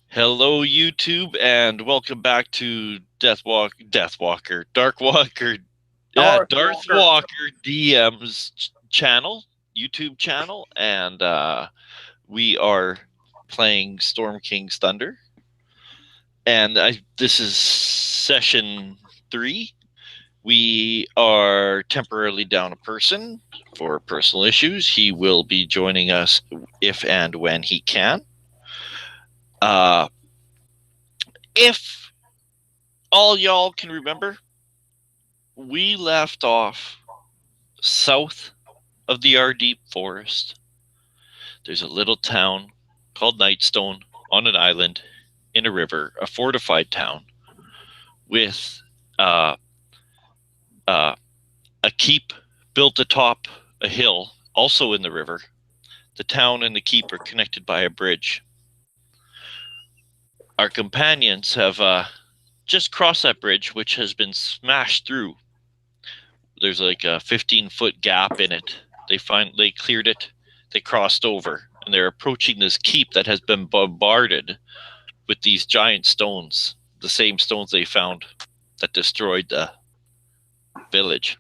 Hello, YouTube, and welcome back to Darth Darth Walker. Walker DM's channel, YouTube channel, and we are playing Storm King's Thunder, and this is session 3. We are temporarily down a person for personal issues. He will be joining us if and when he can. If all y'all can remember, we left off south of the Ardeep Forest. There's a little town called Nightstone on an island in a river, a fortified town with uh, uh, a keep built atop a hill, also in the river. The town and the keep are connected by a bridge. Our companions have just crossed that bridge, which has been smashed through. There's like a 15-foot gap in it. They cleared it. They crossed over, and they're approaching this keep that has been bombarded with these giant stones, the same stones they found that destroyed the village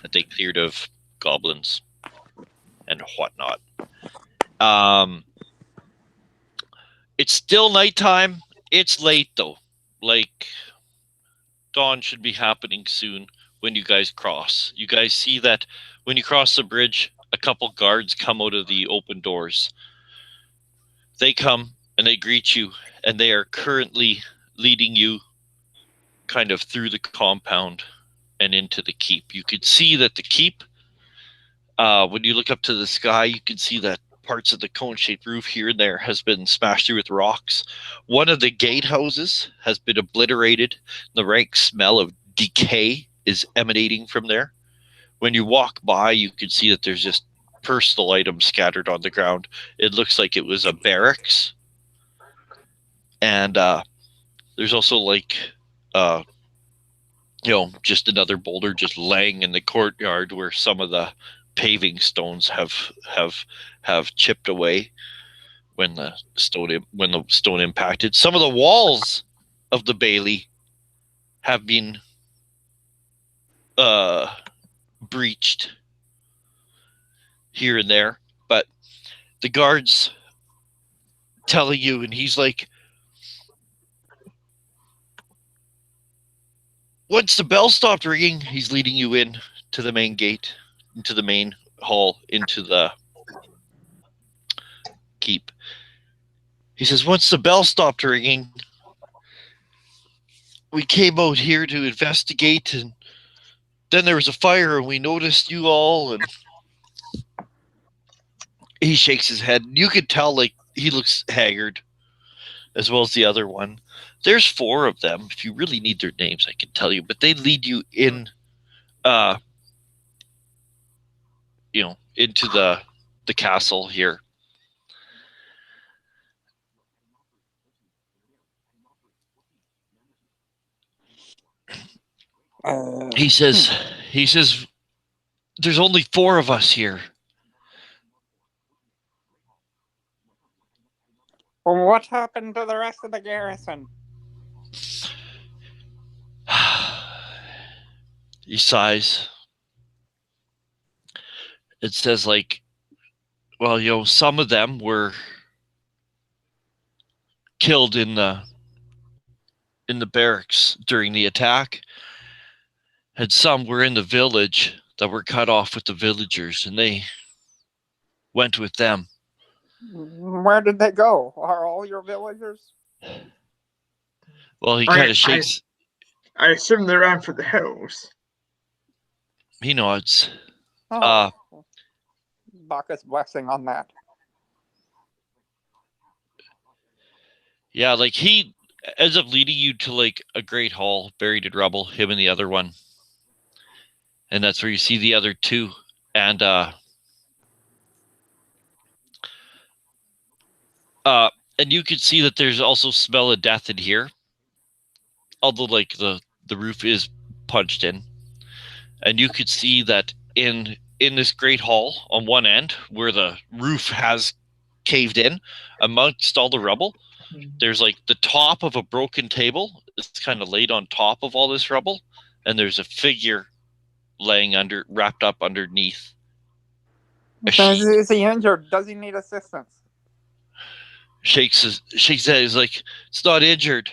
that they cleared of goblins and whatnot. It's still nighttime. It's late though. Like dawn should be happening soon when you guys cross. You guys see that when you cross the bridge, a couple guards come out of the open doors. They come and they greet you, and they are currently leading you kind of through the compound and into the keep. You could see that the keep, when you look up to the sky, you can see that parts of the cone-shaped roof here and there has been smashed through with rocks. One of the gatehouses has been obliterated. The rank smell of decay is emanating from there. When you walk by, you can see that there's just personal items scattered on the ground. It looks like it was a barracks. And there's also like just another boulder just laying in the courtyard where some of the paving stones have chipped away when the stone impacted. Some of the walls of the Bailey have been breached here and there, but the guards telling you, and he's like, once the bell stopped ringing, he's leading you in to the main gate, into the main hall, into the keep. He says, once the bell stopped ringing, we came out here to investigate, and then there was a fire, and we noticed you all, and he shakes his head. You could tell, like, he looks haggard, as well as the other one. There's 4 of them. If you really need their names, I can tell you, but they lead you in, into the castle here. He says, there's only 4 of us here. Well, what happened to the rest of the garrison? He sighs. It says, like, well, some of them were killed in the barracks during the attack, and some were in the village that were cut off with the villagers, and they went with them. Where did they go? Are all your villagers? Well, he kind of shakes. I assume they ran for the hills. He nods. Bacchus blessing on that. Yeah, like he ends up leading you to like a great hall buried in rubble, him and the other one. And that's where you see the other 2. And and you can see that there's also smell of death in here. Although like the roof is punched in. And you could see that in this great hall on one end where the roof has caved in amongst all the rubble, there's like the top of a broken table. It's kind of laid on top of all this rubble, and there's a figure laying wrapped up underneath a sheet. Is he injured? Does he need assistance? Shakes his head. He's like, it's not injured.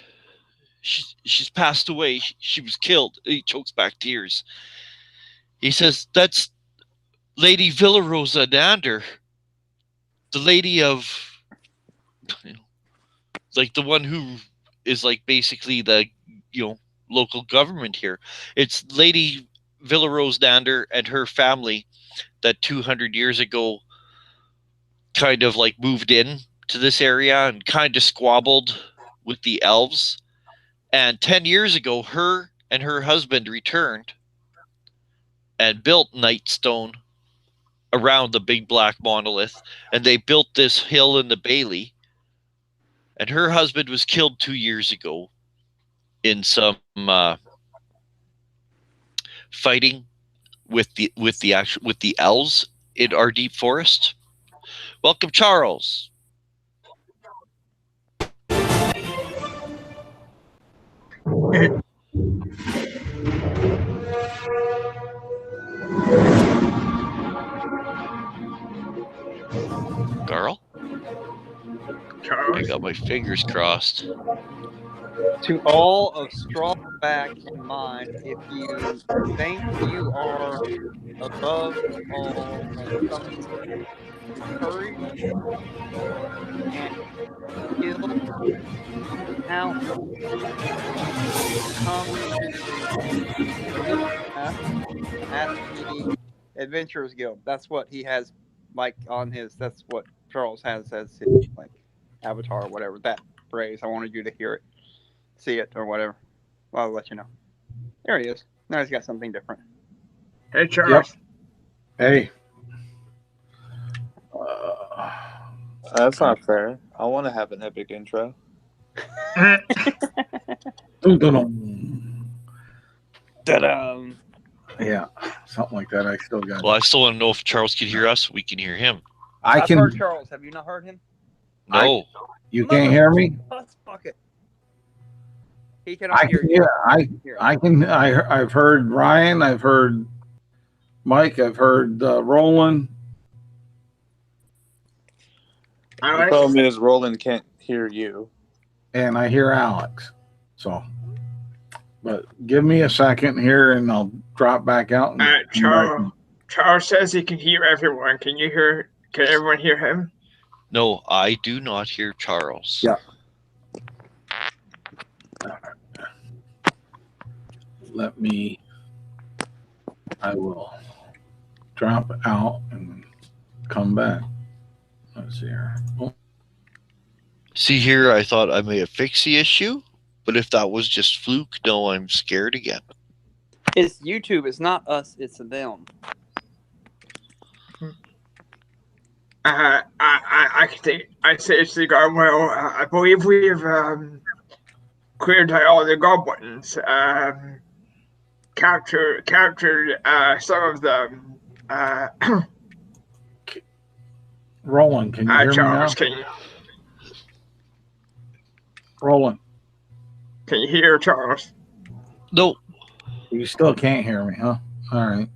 She's passed away. She was killed. He chokes back tears. He says, that's Lady Villarosa Nander, the lady of, like the one who is like basically the, local government here. It's Lady Villarose Nander and her family that 200 years ago kind of like moved in to this area and kind of squabbled with the elves. And 10 years ago, her and her husband returned and built Nightstone around the big black monolith. And they built this hill in the Bailey. And her husband was killed 2 years ago in some fighting with the elves in our deep forest. Welcome, Charles. Carl? Charles? I got my fingers crossed. To all of straw back in mind, if you think you are above all and something courage and skill now come to at the Adventurers Guild. That's what he has like on his, that's what Charles has as his like avatar or whatever, that phrase. I wanted you to hear it, see it, or whatever. Well, I'll let you know. There he is. Now he's got something different. Hey, Charles. Hey. That's not fair. I want to have an epic intro. Ta-da! Yeah, something like that. I still got. Well, I still want to know if Charles can hear us. We can hear him. I've heard Charles. Have you not heard him? No. You can't hear me? Bus bucket. He cannot hear you. Yeah, I can. I've heard Ryan. I've heard Mike. I've heard Roland. The problem is Roland can't hear you. And I hear Alex. So, but give me a second here, and I'll drop back out. And Charles says he can hear everyone. Can you hear? Can everyone hear him? No, I do not hear Charles. Yeah. Let me. I will drop out and come back. Let's see here. Oh. See here, I thought I may have fixed the issue, but if that was just fluke, no, I'm scared again. It's YouTube. It's not us. It's them. I can think. I seriously got well. I believe we've cleared out all the goblins. Captured some of them. Roland, can you hear Charles, me now? Roland, can you hear Charles? No. You still can't hear me, huh? All right.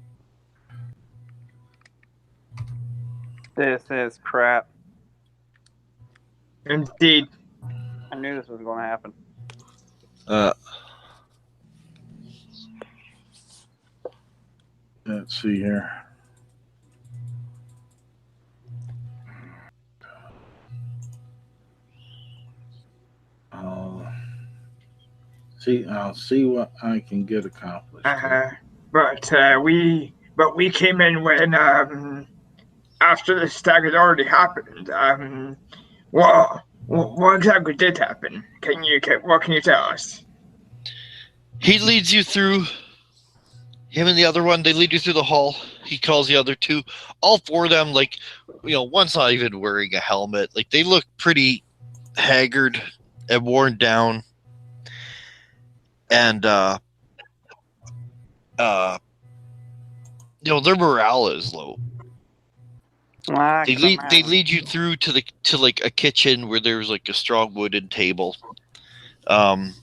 This is crap. Indeed. I knew this was going to happen. Let's see here. I'll see what I can get accomplished. But we came in when after the stag had already happened. What exactly did happen? What can you tell us? He leads you through. Him and the other one, they lead you through the hall. He calls the other two. All four of them, like, one's not even wearing a helmet. Like, they look pretty haggard and worn down. And, their morale is low. I They can lead imagine. you through to like a kitchen where there's like a strong wooden table, and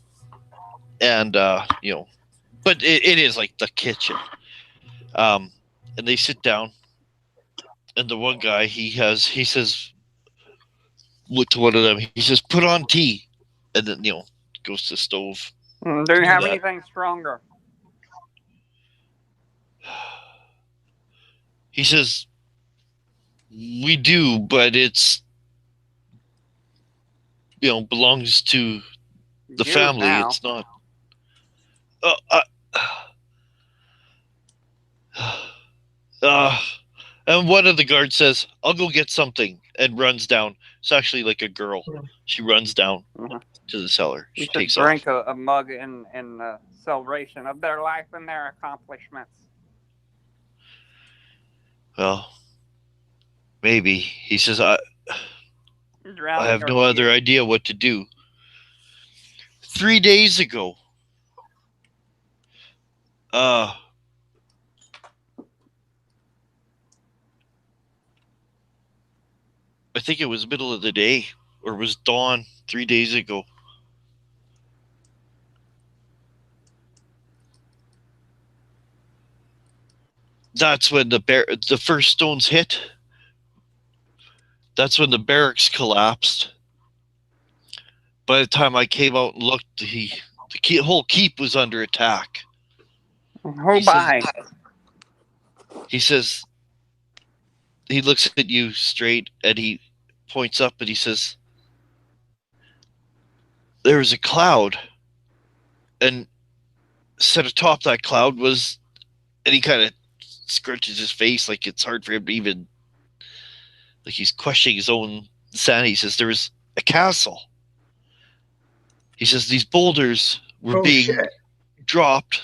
but it is like the kitchen. And they sit down, and the one guy he says, look to one of them. He says, "Put on tea," and then goes to the stove Do to you do have that. anything stronger? He says, "We do, but it's belongs to the You family. now. It's not." Uh, uh, uh, and one of the guards says, "I'll go get something," and runs down. It's actually like a girl. She runs down Mhm. to the cellar. You She should takes off. drink a mug in celebration of their life and their accomplishments. Well, maybe. He says, I Drowning have your no other fears. idea what to do. 3 days ago, uh, I think it was middle of the day, or it was dawn 3 days ago. That's when the first stones hit. That's when the barracks collapsed. By the time I came out and looked, whole keep was under attack. Who He says, by? he says, he looks at you straight and he points up and he says, there was a cloud, and set atop that cloud was, and he kind of scrunches his face like it's hard for him to even, like he's questioning his own sanity. He says there was a castle. He says these boulders were Oh being shit! dropped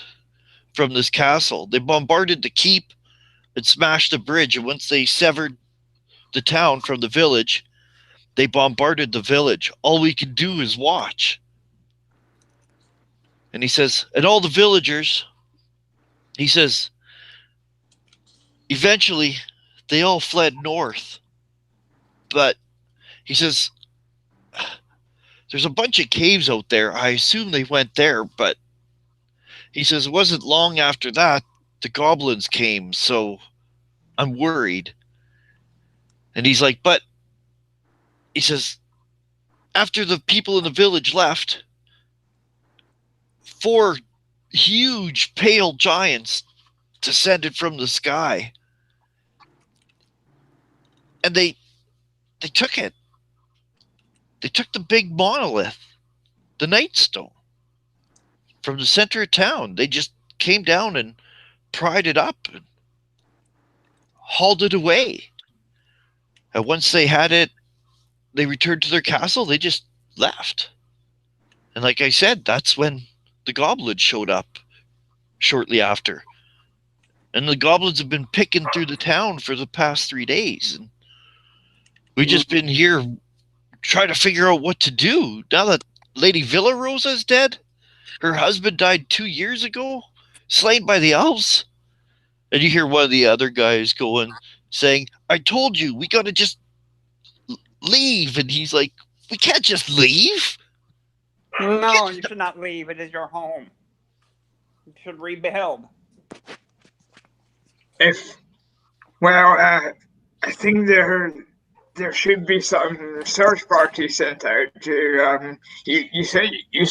from this castle. They bombarded the keep and smashed the bridge, and once they severed the town from the village, they bombarded the village. All we can do is watch. And he says, and all the villagers, he says, eventually they all fled north. But he says, there's a bunch of caves out there. I assume they went there, but he says it wasn't long after that the goblins came, so I'm worried. And he's like, but he says, after the people in the village left, 4 huge pale giants descended from the sky. And they took it. They took the big monolith, the Nightstone, from the center of town. They just came down and pried it up and hauled it away. And once they had it, they returned to their castle. They just left. And like I said, that's when the goblins showed up shortly after. And the goblins have been picking through the town for the past 3 days. And we've just been here trying to figure out what to do. Now that Lady Villarosa's dead, her husband died 2 years ago, slain by the elves. And you hear one of the other guys going, saying, I told you, we got to just leave. And he's like, we can't just leave. No, you should not leave. It is your home. You should rebuild. I think there should be some search party sent out to. You say you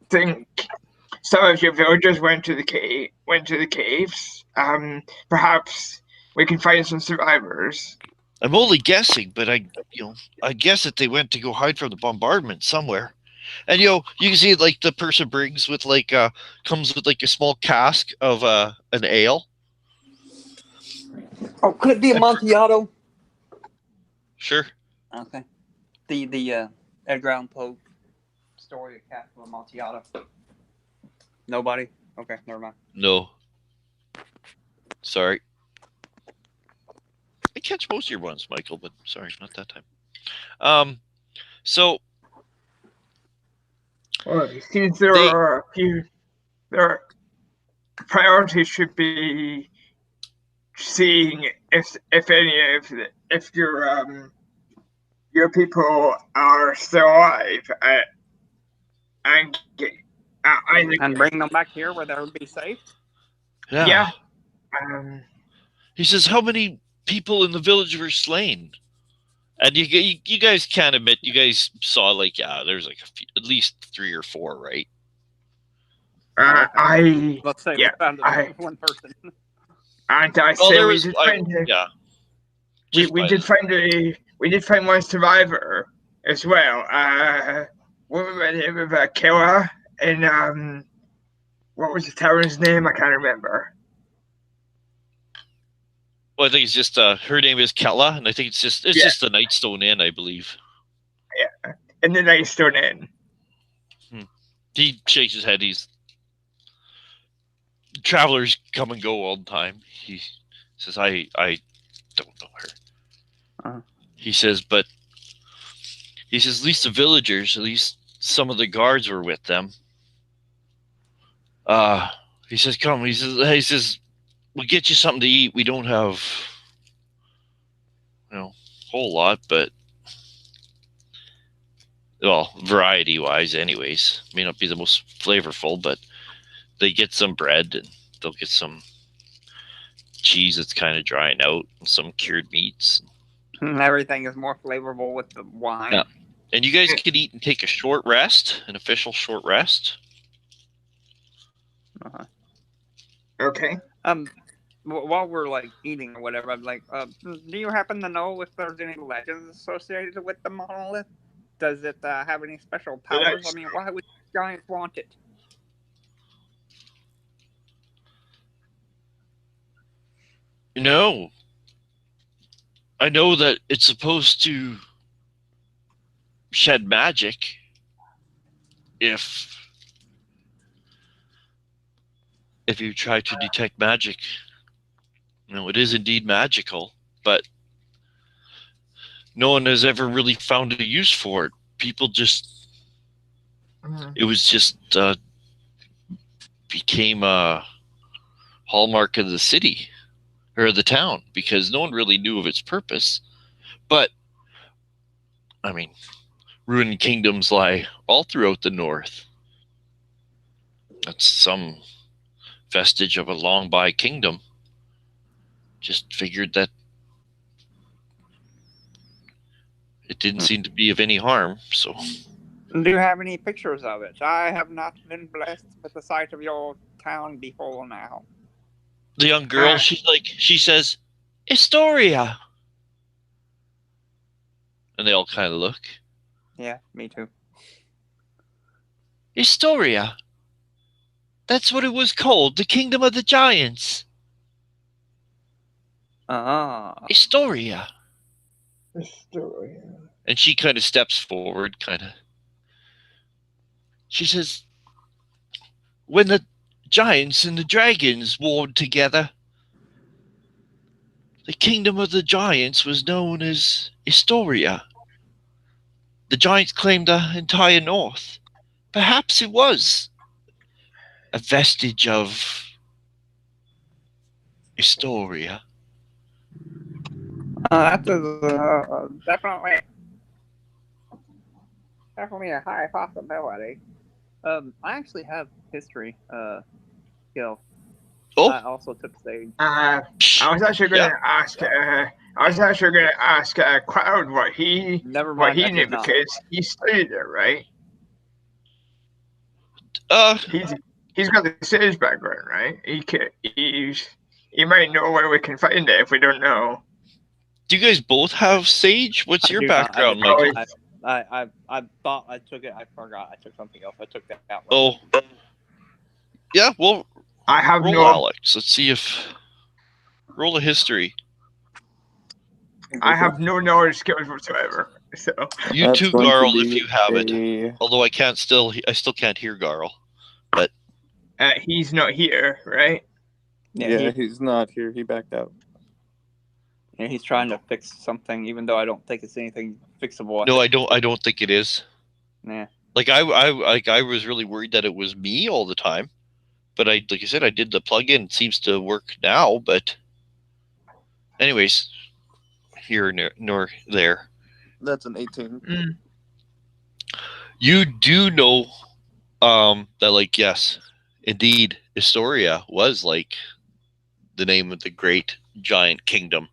think some of your villagers went to the caves. Perhaps we can find some survivors. I'm only guessing, but I guess that they went to go hide from the bombardment somewhere. And you can see like the person brings with like comes with like a small cask of an ale. Oh, could it be Amontillado? Sure. Okay. The Edgar Allan Poe story of Castle Amontillado. Nobody? Okay, never mind. No. Sorry. I catch most of your ones, Michael, but sorry, not that time. So. Well, it seems there are a few. There are, priorities should be seeing if any of if your people are still alive, and And bring them back here where they would be safe. yeah. He says, how many people in the village were slain? And you guys can't admit, you guys saw like, there's like at least 3 or 4, right? Let's say yeah, we found one person. And I Well, say there we was, did find we did find one survivor as well. What was the name of Killa? And what was the tower's name? I can't remember. Well, I think it's just her name is Kella, and I think it's just the Nightstone Inn, I believe. Yeah, in the Nightstone Inn. He shakes his head. Travelers come and go all the time. He says, I don't know her. He says, but at least the villagers, at least some of the guards were with them. He says, come. He says, we'll get you something to eat. We don't have, a whole lot, but, well, variety-wise anyways. May not be the most flavorful, but they get some bread, and they'll get some cheese that's kind of drying out, and some cured meats. Everything is more flavorful with the wine. Yeah. And you guys can eat and take a short rest, an official short rest. Okay. While we're like eating or whatever, I'm like, do you happen to know if there's any legends associated with the monolith? Does it have any special powers? I mean, why would giants want it? No. I know that it's supposed to shed magic if you try to detect magic. It is indeed magical, but no one has ever really found a use for it. People just, it was just became a hallmark of the city or the town because no one really knew of its purpose. But, I mean, ruined kingdoms lie all throughout the north. That's some vestige of a long by kingdom. Just figured that it didn't seem to be of any harm, so. Do you have any pictures of it? I have not been blessed with the sight of your town before now. The young girl, she says, Historia. And they all kind of look. Yeah, me too. Historia. That's what it was called, the Kingdom of the Giants. Historia. And she kind of steps forward, She says, when the giants and the dragons warred together, the Kingdom of the Giants was known as Historia. The giants claimed the entire north. Perhaps it was a vestige of Historia. That is definitely a high possibility. I actually have history skill. Oh, I also took stage. I was actually going to ask. Cloud what he knew because he studied it, right? He's got the stage background, right? He might know where we can find it if we don't know. Do you guys both have sage? What's your background, Michael? I thought I took it. I forgot. I took something else. I took that one. Oh. Yeah, well, I have roll Alex. Let's see if... Roll a history. I have no knowledge skills whatsoever. So you too, Garl, if you have it. Although I still can't hear Garl. But he's not here, right? Yeah, he's not here. He backed out. Yeah, he's trying to fix something, even though I don't think it's anything fixable. No, I don't think it is. Yeah. Like I was really worried that it was me all the time, but like I said, I did the plug-in. It seems to work now, but Anyways, here nor there. That's an 18. Mm. You do know that, like, yes, indeed, Historia was like the name of the great giant kingdom,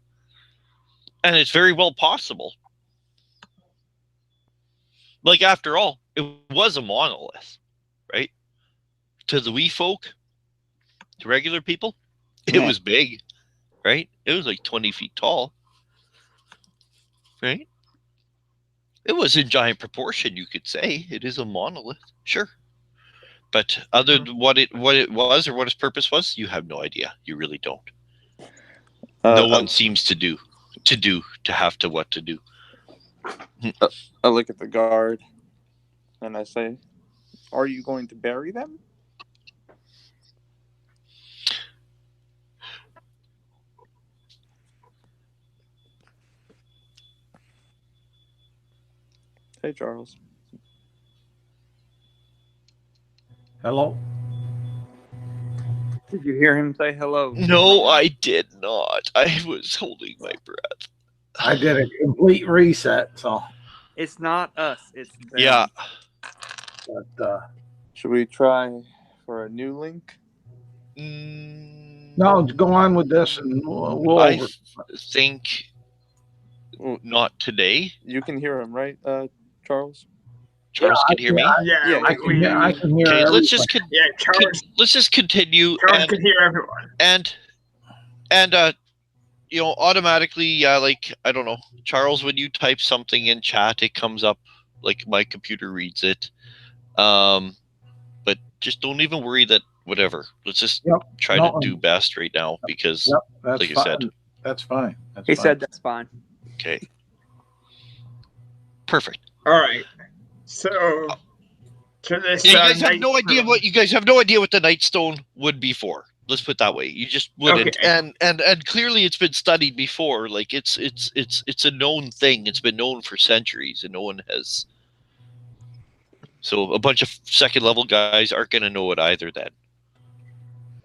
and it's very well possible. Like, after all, it was a monolith, right? To the wee folk, to regular people, it Yeah. was big, right? It was like 20 feet tall, right? It was in giant proportion, you could say. It is a monolith, sure. But other than what it was or what its purpose was, you have no idea. You really don't. No one seems to have to what to do. I look at the guard and I say, "Are you going to bury them?" Hey, Charles. Hello? Did you hear him say hello? No, I did not. I was holding my breath. I did a complete reset, so. It's not us. It's them. Yeah. But, Should we try for a new link? no, go on with this and we'll I over. think not today. You can hear him, right, Charles? Charles can hear me. Yeah, I can hear Okay, everything. let's just Charles let's just continue can hear everyone. and automatically, like, I don't know, Charles, when you type something in chat, it comes up, like, my computer reads it. But just don't even worry that whatever. Let's just try to do best right now because, that's like I fine. said, that's fine. He said that's fine. Okay. Perfect. All right. So, to this, you guys have no night idea room. you guys have no idea what the Nightstone would be for. Let's put it that way. You just wouldn't. Okay. And clearly it's been studied before. Like, it's a known thing. It's been known for centuries, and no one has. So a bunch of second level guys aren't going to know it either. Then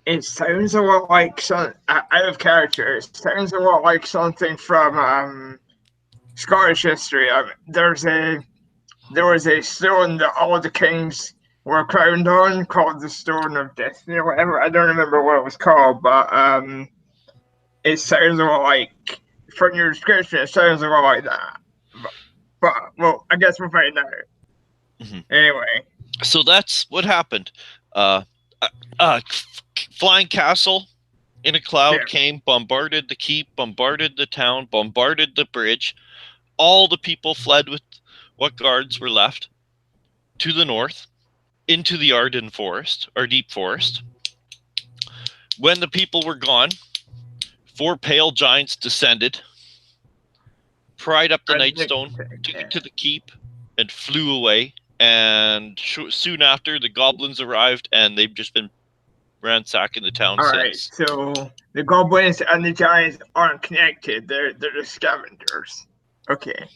It sounds a lot like some out of character. It sounds a lot like something from Scottish history. There was a stone that all the kings were crowned on called the Stone of Destiny or whatever. I don't remember what it was called, but it sounds a lot like, from your description, it sounds a lot like that. But well, I guess we'll find out. Mm-hmm. Anyway. So that's what happened. Flying castle in a cloud came, bombarded the keep, bombarded the town, bombarded the bridge. All the people fled with what guards were left to the north into the Arden forest, or deep forest. When the people were gone, 4 pale giants descended, pried up the Nightstone, took it to the keep, and flew away. And soon after, the goblins arrived, and they've just been ransacking the town since. Alright, so the goblins and the giants aren't connected. They're just scavengers. Okay.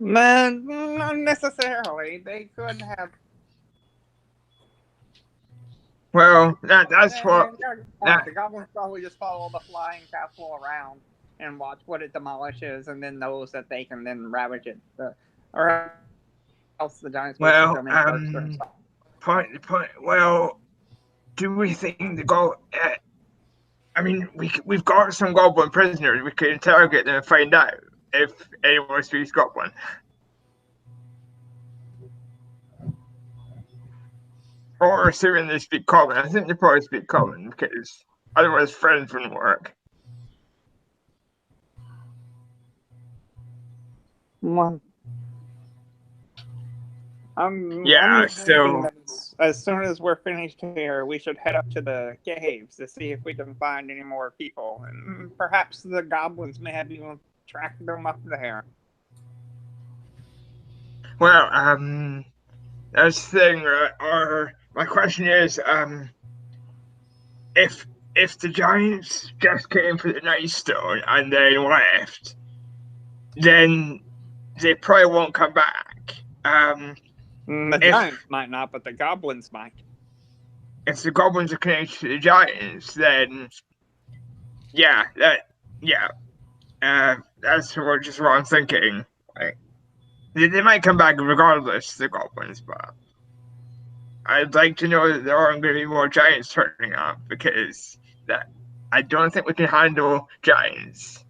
Man, not necessarily. They could have. Well, that's what. The goblins probably just follow the flying castle around and watch what it demolishes, and then knows that they can then ravage it. Or else the giants. Well, well, do we think the I mean, we've got some goblin prisoners. We could interrogate them and find out if anyone speaks goblin. Or assuming they speak common. I think they probably speak common because otherwise friends wouldn't work. Yeah, so as soon as we're finished here, we should head up to the caves to see if we can find any more people. And perhaps the goblins may have even tracked them up there. Well, that's the thing, or my question is, if the giants just came for the Nightstone and then left, then they probably won't come back. The giants might not, but the goblins might. If the goblins are connected to the giants, then yeah. That's just what I'm thinking. Like, they might come back regardless, the goblins, but I'd like to know that there aren't going to be more giants turning up because that I don't think we can handle giants.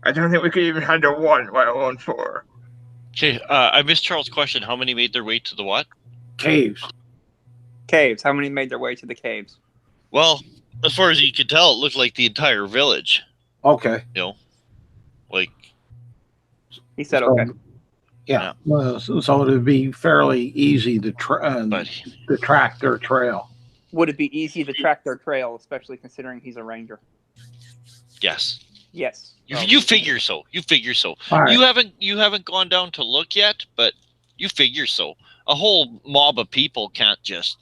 I don't think we could even handle one, let alone four. Okay, I missed Charles' question. How many made their way to the what? Caves. Caves. How many made their way to the caves? Well, as far as you could tell, it looked like the entire village. Okay. You know, like He said, So, okay. Yeah. Well, so it'd be fairly easy to but track their trail. Would it be easy to track their trail, especially considering he's a ranger? yes. Yes. You figure so. You figure so. All right. You haven't gone down to look yet, but you figure so. A whole mob of people can't just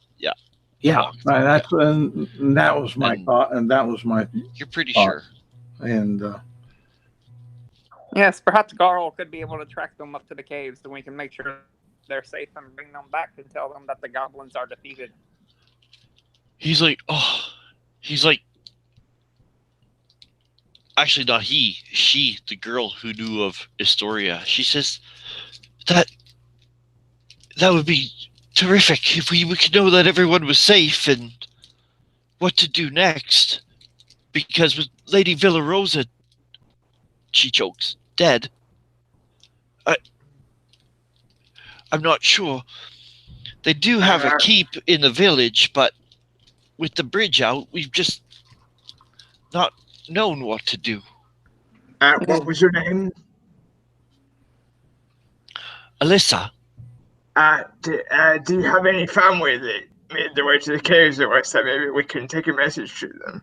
Yeah, walk through, that was my And- thought, and that was my You're pretty Oh. sure. and Yes, perhaps Garl could be able to track them up to the caves, so we can make sure they're safe and bring them back and tell them that the goblins are defeated. He's like, actually not he, she, the girl who knew of Astoria. She says that would be terrific if we could know that everyone was safe and what to do next. Because with Lady Villarosa, she chokes, dead, I'm not sure. They do have a keep in the village, but with the bridge out, we've just not known what to do. What was your name? Alyssa, Do you have any family that made their way to the caves or so maybe we can take a message to them?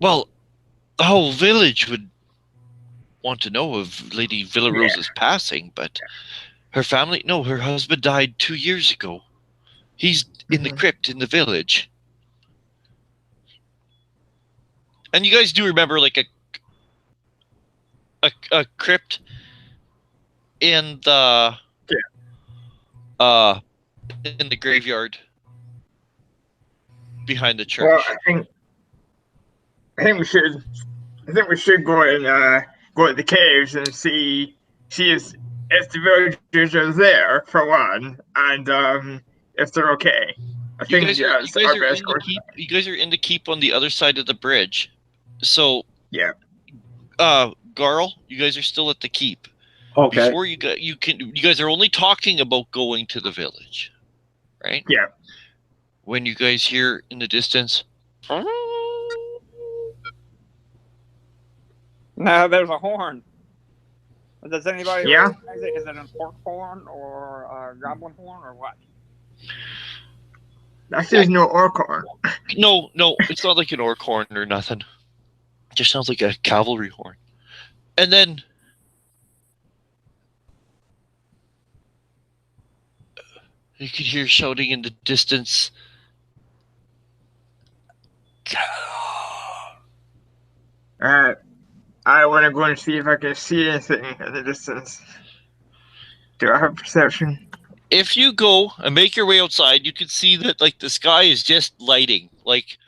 well, the whole village would want to know of Lady Villarosa's passing, but her family, no, her husband died 2 years ago. He's in the crypt in the village. And you guys do remember like a crypt in the in the graveyard behind the church. Well, I think we should go and go to the caves and see if the villagers are there for one, and if they're okay. I think You guys are in the keep on the other side of the bridge. So yeah. Garl, you guys are still at the keep. okay. Before you guys are only talking about going to the village, right? Yeah. When you guys hear in the distance, No, there's a horn. Does anybody Yeah. recognize it? Is it an orc horn or a goblin horn or what? That says no orc horn. no, it's not like an orc horn or nothing. It just sounds like a cavalry horn. And then you could hear shouting in the distance. I want to go and see if I can see anything in the distance. Do I have perception? If you go and make your way outside, you can see that like the sky is just lighting. Like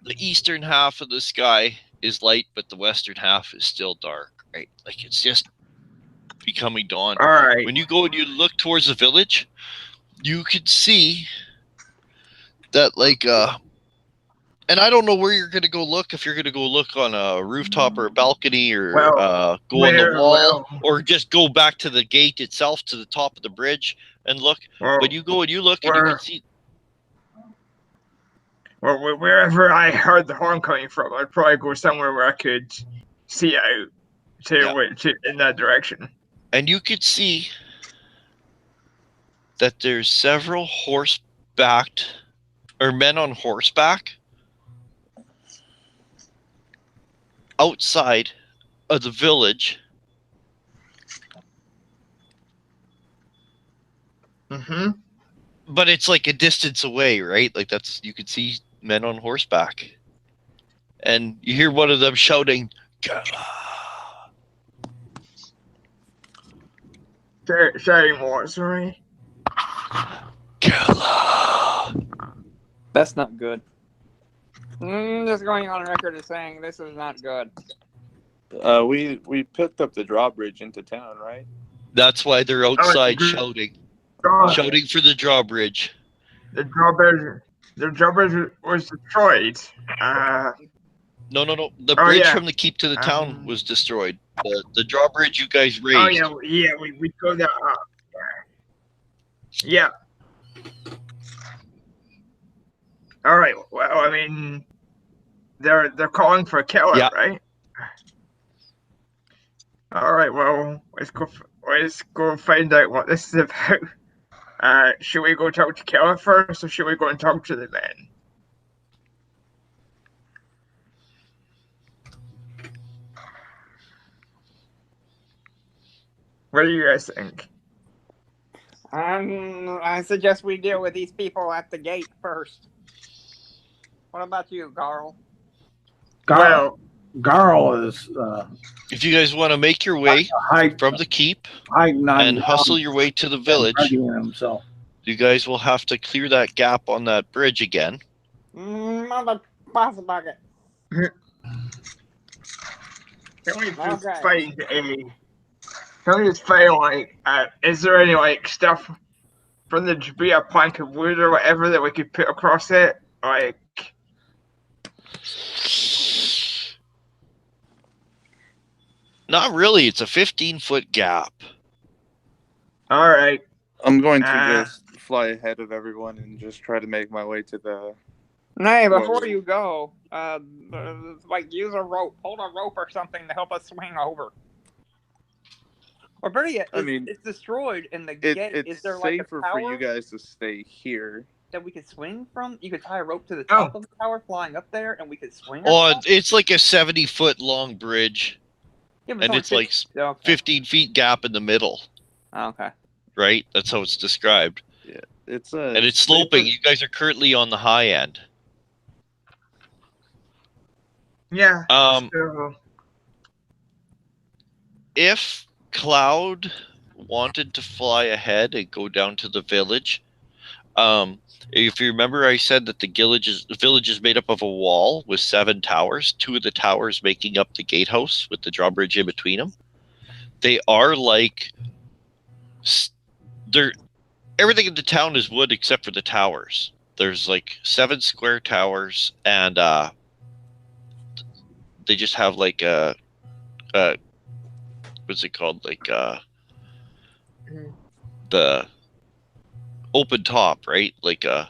the eastern half of the sky is light, but the western half is still dark, right? Like it's just becoming dawn. All right. When you go and you look towards the village, you can see that like and I don't know where you're gonna go look, if you're gonna go look on a rooftop or a balcony or go on the wall or just go back to the gate itself to the top of the bridge and look. But you go and you look and you can see. Well, wherever I heard the horn coming from, I'd probably go somewhere where I could see out to in that direction. And you could see that there's several horse-backed or men on horseback outside of the village. Mm-hmm. But it's like a distance away, right? Like you could see men on horseback. And you hear one of them shouting, "Gala!" Shouting more, sorry. Gala! That's not good. Just going on record as saying this is not good. We picked up the drawbridge into town, right? That's why they're outside shouting for the drawbridge. The drawbridge was destroyed. No. The Oh, bridge yeah. from the keep to the town was destroyed. The drawbridge you guys raised. Oh yeah, we go that up. Yeah. All right. Well, I mean, they're calling for a killer, Yeah. right? All right. Well, let's go find out what this is about. Should we go talk to Killer first, or should we go and talk to the men? What do you guys think? I suggest we deal with these people at the gate first. What about you, Carl? Well, Garl is If you guys want to make your way from the keep and hustle your way to the village, himself. you guys will have to clear that gap on that bridge again. Mother boss bucket. can we just find like is there any like stuff from the Jabia plank of wood or whatever that we could put across it? Like, Not really. It's a 15-foot gap. all right. I'm going to just fly ahead of everyone and just try to make my way to the. Nay, before you go, like use a rope, hold a rope or something to help us swing over. Or better yet, it's destroyed in the gate. It's is there like safer a tower for you guys to stay here that we could swing from? You could tie a rope to the top of the tower, flying up there, and we could swing. Oh, it's like a 70-foot long bridge, yeah, and it's like 15 feet gap in the middle. Oh, okay. Right? That's how it's described. Yeah, it's sloping. You guys are currently on the high end. Yeah. If Cloud wanted to fly ahead and go down to the village, if you remember, I said that the village is made up of a wall with 7 towers, 2 of the towers making up the gatehouse with the drawbridge in between them. They are like everything in the town is wood except for the towers. There's like 7 square towers, and they just have like what's it called? Like the open top, right? Like I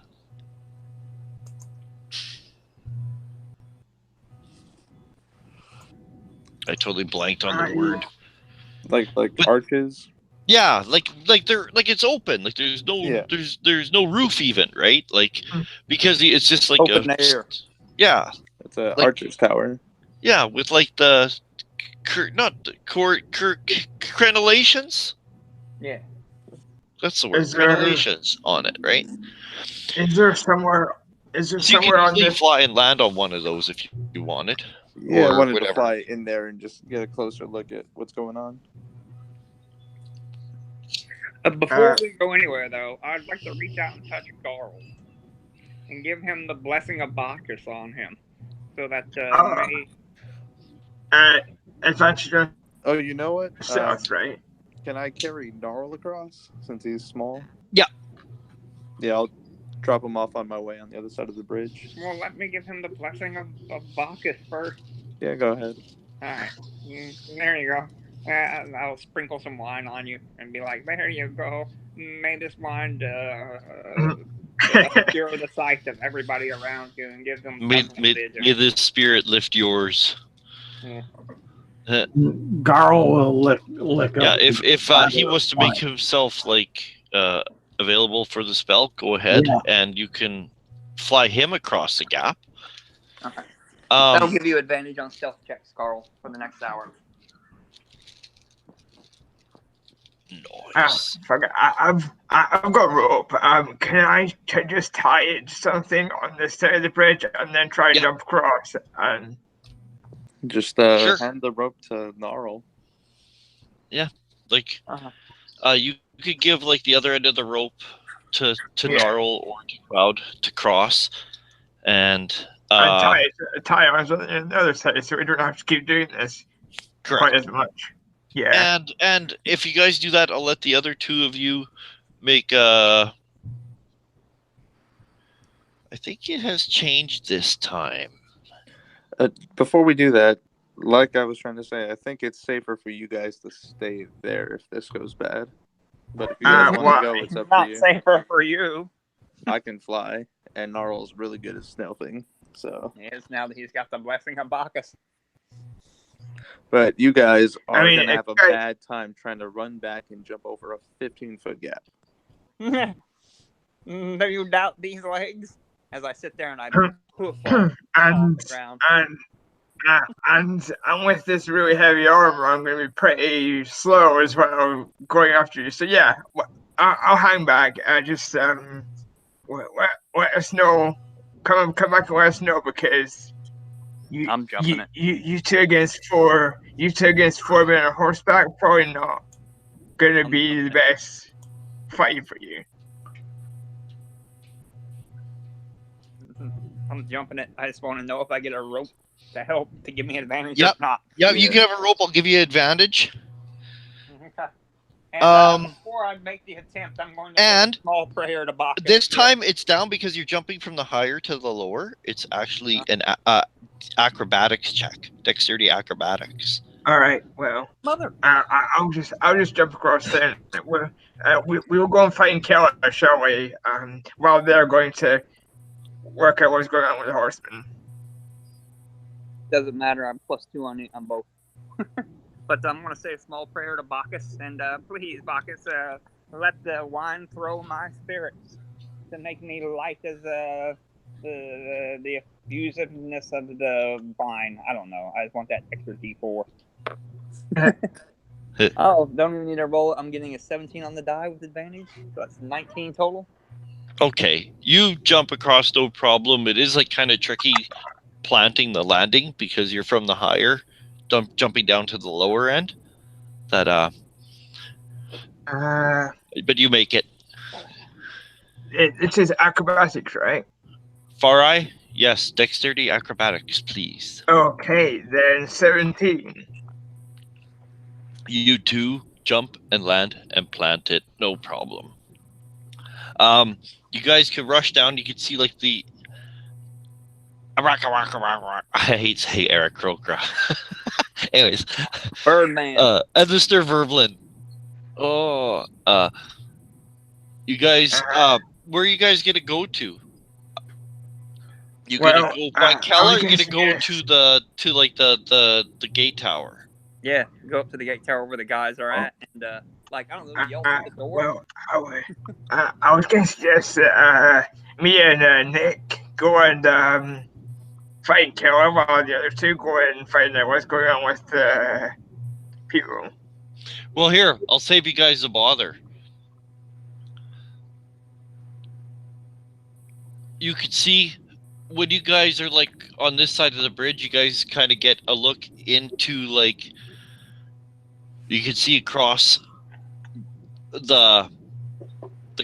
totally blanked on the word. Like arches. Yeah, like they're like it's open. Like there's no roof even, right? Like because it's just like open air. Yeah, it's a archer's tower. Yeah, with like the crenellations. Yeah, that's the word. Crenellations on it, right? Is there somewhere you can fly and land on one of those if you wanted? Yeah, I wanted to fly in there and just get a closer look at what's going on. Before we go anywhere, though, I'd like to reach out and touch Carl and give him the blessing of Bacchus on him, so that adventure. Oh, you know what? South, right? Can I carry Gnarl across since he's small? Yeah. Yeah, I'll drop him off on my way on the other side of the bridge. Well, let me give him the blessing of Bacchus first. Yeah, go ahead. All right. There you go. I'll sprinkle some wine on you and be like, there you go. May this wine cure the sight of everybody around you and give them... May this spirit lift yours. Yeah. Garl will lick up. Yeah, if he wants to make himself like available for the spell, go ahead and you can fly him across the gap. Okay. That'll give you advantage on stealth checks, Carl, for the next hour. Nice. I've got rope. Can I just tie it to something on this side of the bridge and then try and jump across? And just hand the rope to Gnarl. Yeah, like you could give like the other end of the rope to Gnarl or to Cloud to cross, and tie ours on the other side, so we don't have to keep doing this quite as much. Yeah. And if you guys do that, I'll let the other two of you make a. I think it has changed this time. Before we do that, like I was trying to say, I think it's safer for you guys to stay there if this goes bad. But if you guys want to go, it's up to Not you. safer for you. I can fly, and Gnarl's really good at stealthing. So He is now that he's got the blessing of Bacchus. but you guys are mean, gonna have a it's- bad time trying to run back and jump over a 15-foot gap. Do you doubt these legs? As I sit there and I poof on and the ground. and with this really heavy armor, I'm going to be pretty slow as well going after you. So yeah, I'll hang back. Just let us know. Come back and let us know because I'm jumping it. You two against four. You two against 4 men on horseback. Probably not going to be the best fight for you. I'm jumping it. I just want to know if I get a rope to help to give me an advantage Yep. or not. Yeah, you can have a rope. I'll give you advantage. And before I make the attempt, I'm going to and say a small prayer to Bacchus. This time it's down because you're jumping from the higher to the lower. It's actually an acrobatics check, dexterity acrobatics. All right. Well, Mother. I'll just jump across there. We'll go and fight and kill it, shall we? While they're going to work out what's going on with the horsemen. Doesn't matter. I'm +2 on both. But I'm going to say a small prayer to Bacchus, and please, Bacchus, let the wine throw my spirits to make me light as the effusiveness of the wine. I don't know. I just want that extra D4. Oh, don't even need a roll. I'm getting a 17 on the die with advantage, so that's 19 total. Okay, you jump across no problem. It is like kind of tricky planting the landing because you're from the higher, jumping down to the lower end. But you make it. It says acrobatics, right? Farai, yes, dexterity acrobatics, please. Okay, then 17. You two jump and land and plant it, no problem. You guys can rush down. You can see like the. I hate saying Eric Krokra. Anyways, Birdman. and Mr. Verblin. Oh, you guys, where are you guys gonna go to? You gonna go by Keller? Or you gonna go to the gate tower? Yeah, go up to the gate tower where the guys are at, and I don't know, yell at the door. Well, I was gonna suggest that me and Nick go and fight and kill him, while the other two go and find out what's going on with the people. Well, here, I'll save you guys the bother. You could see when you guys are like on this side of the bridge, you guys kind of get a look into like you can see across the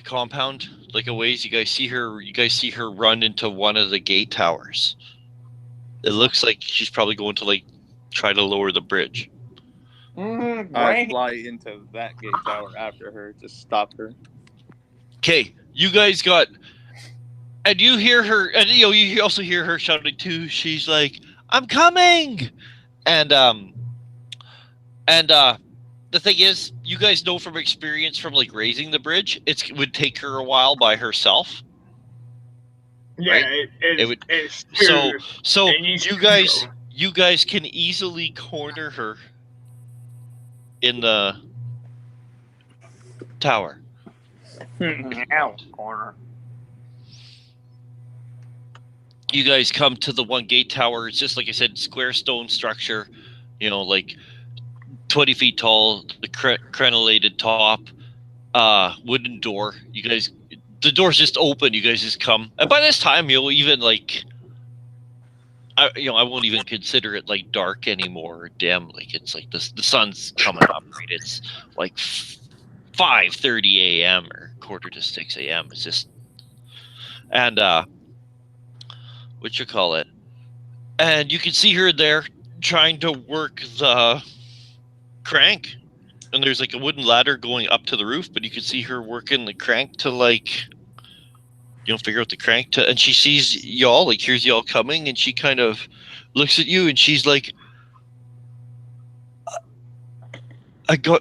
compound like a ways. You guys see her run into one of the gate towers. It looks like she's probably going to like try to lower the bridge. I fly into that gate tower after her to stop her. Okay, you guys got, and you hear her, and you also hear her shouting too. She's like, "I'm coming," and the thing is, you guys know from experience from like raising the bridge, it would take her a while by herself. Yeah, right? It's so you guys can easily corner her in the tower. Corner. You guys come to the one gate tower. It's just like I said, square stone structure, like 20 feet tall, the crenellated top, wooden door. The door's just open. You guys just come, and by this time, you'll even like, I won't even consider it like dark anymore or dim. Like it's like the sun's coming up. Right? It's like 5:30 a.m. or 5:45 a.m. It's just, and what you call it, and you can see her there trying to work the crank. And there's like a wooden ladder going up to the roof, but you can see her working the crank to figure out the crank to. And she sees y'all, like here's y'all coming, and she kind of looks at you, and she's like, I'm gonna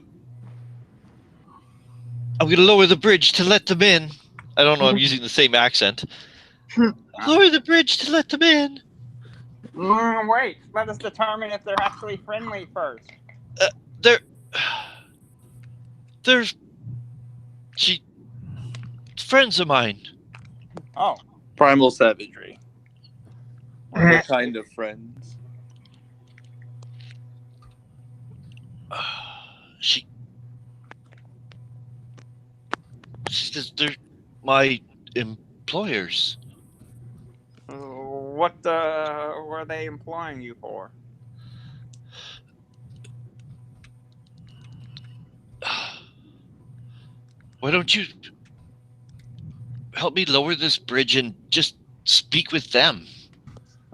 lower the bridge to let them in. I don't know. I'm using the same accent. Lower the bridge to let them in. Wait, let us determine if they're actually friendly first. There's friends of mine. Oh, Primal savagery. What kind of friends? She says they're my employers. what were they employing you for? Why don't you help me lower this bridge and just speak with them?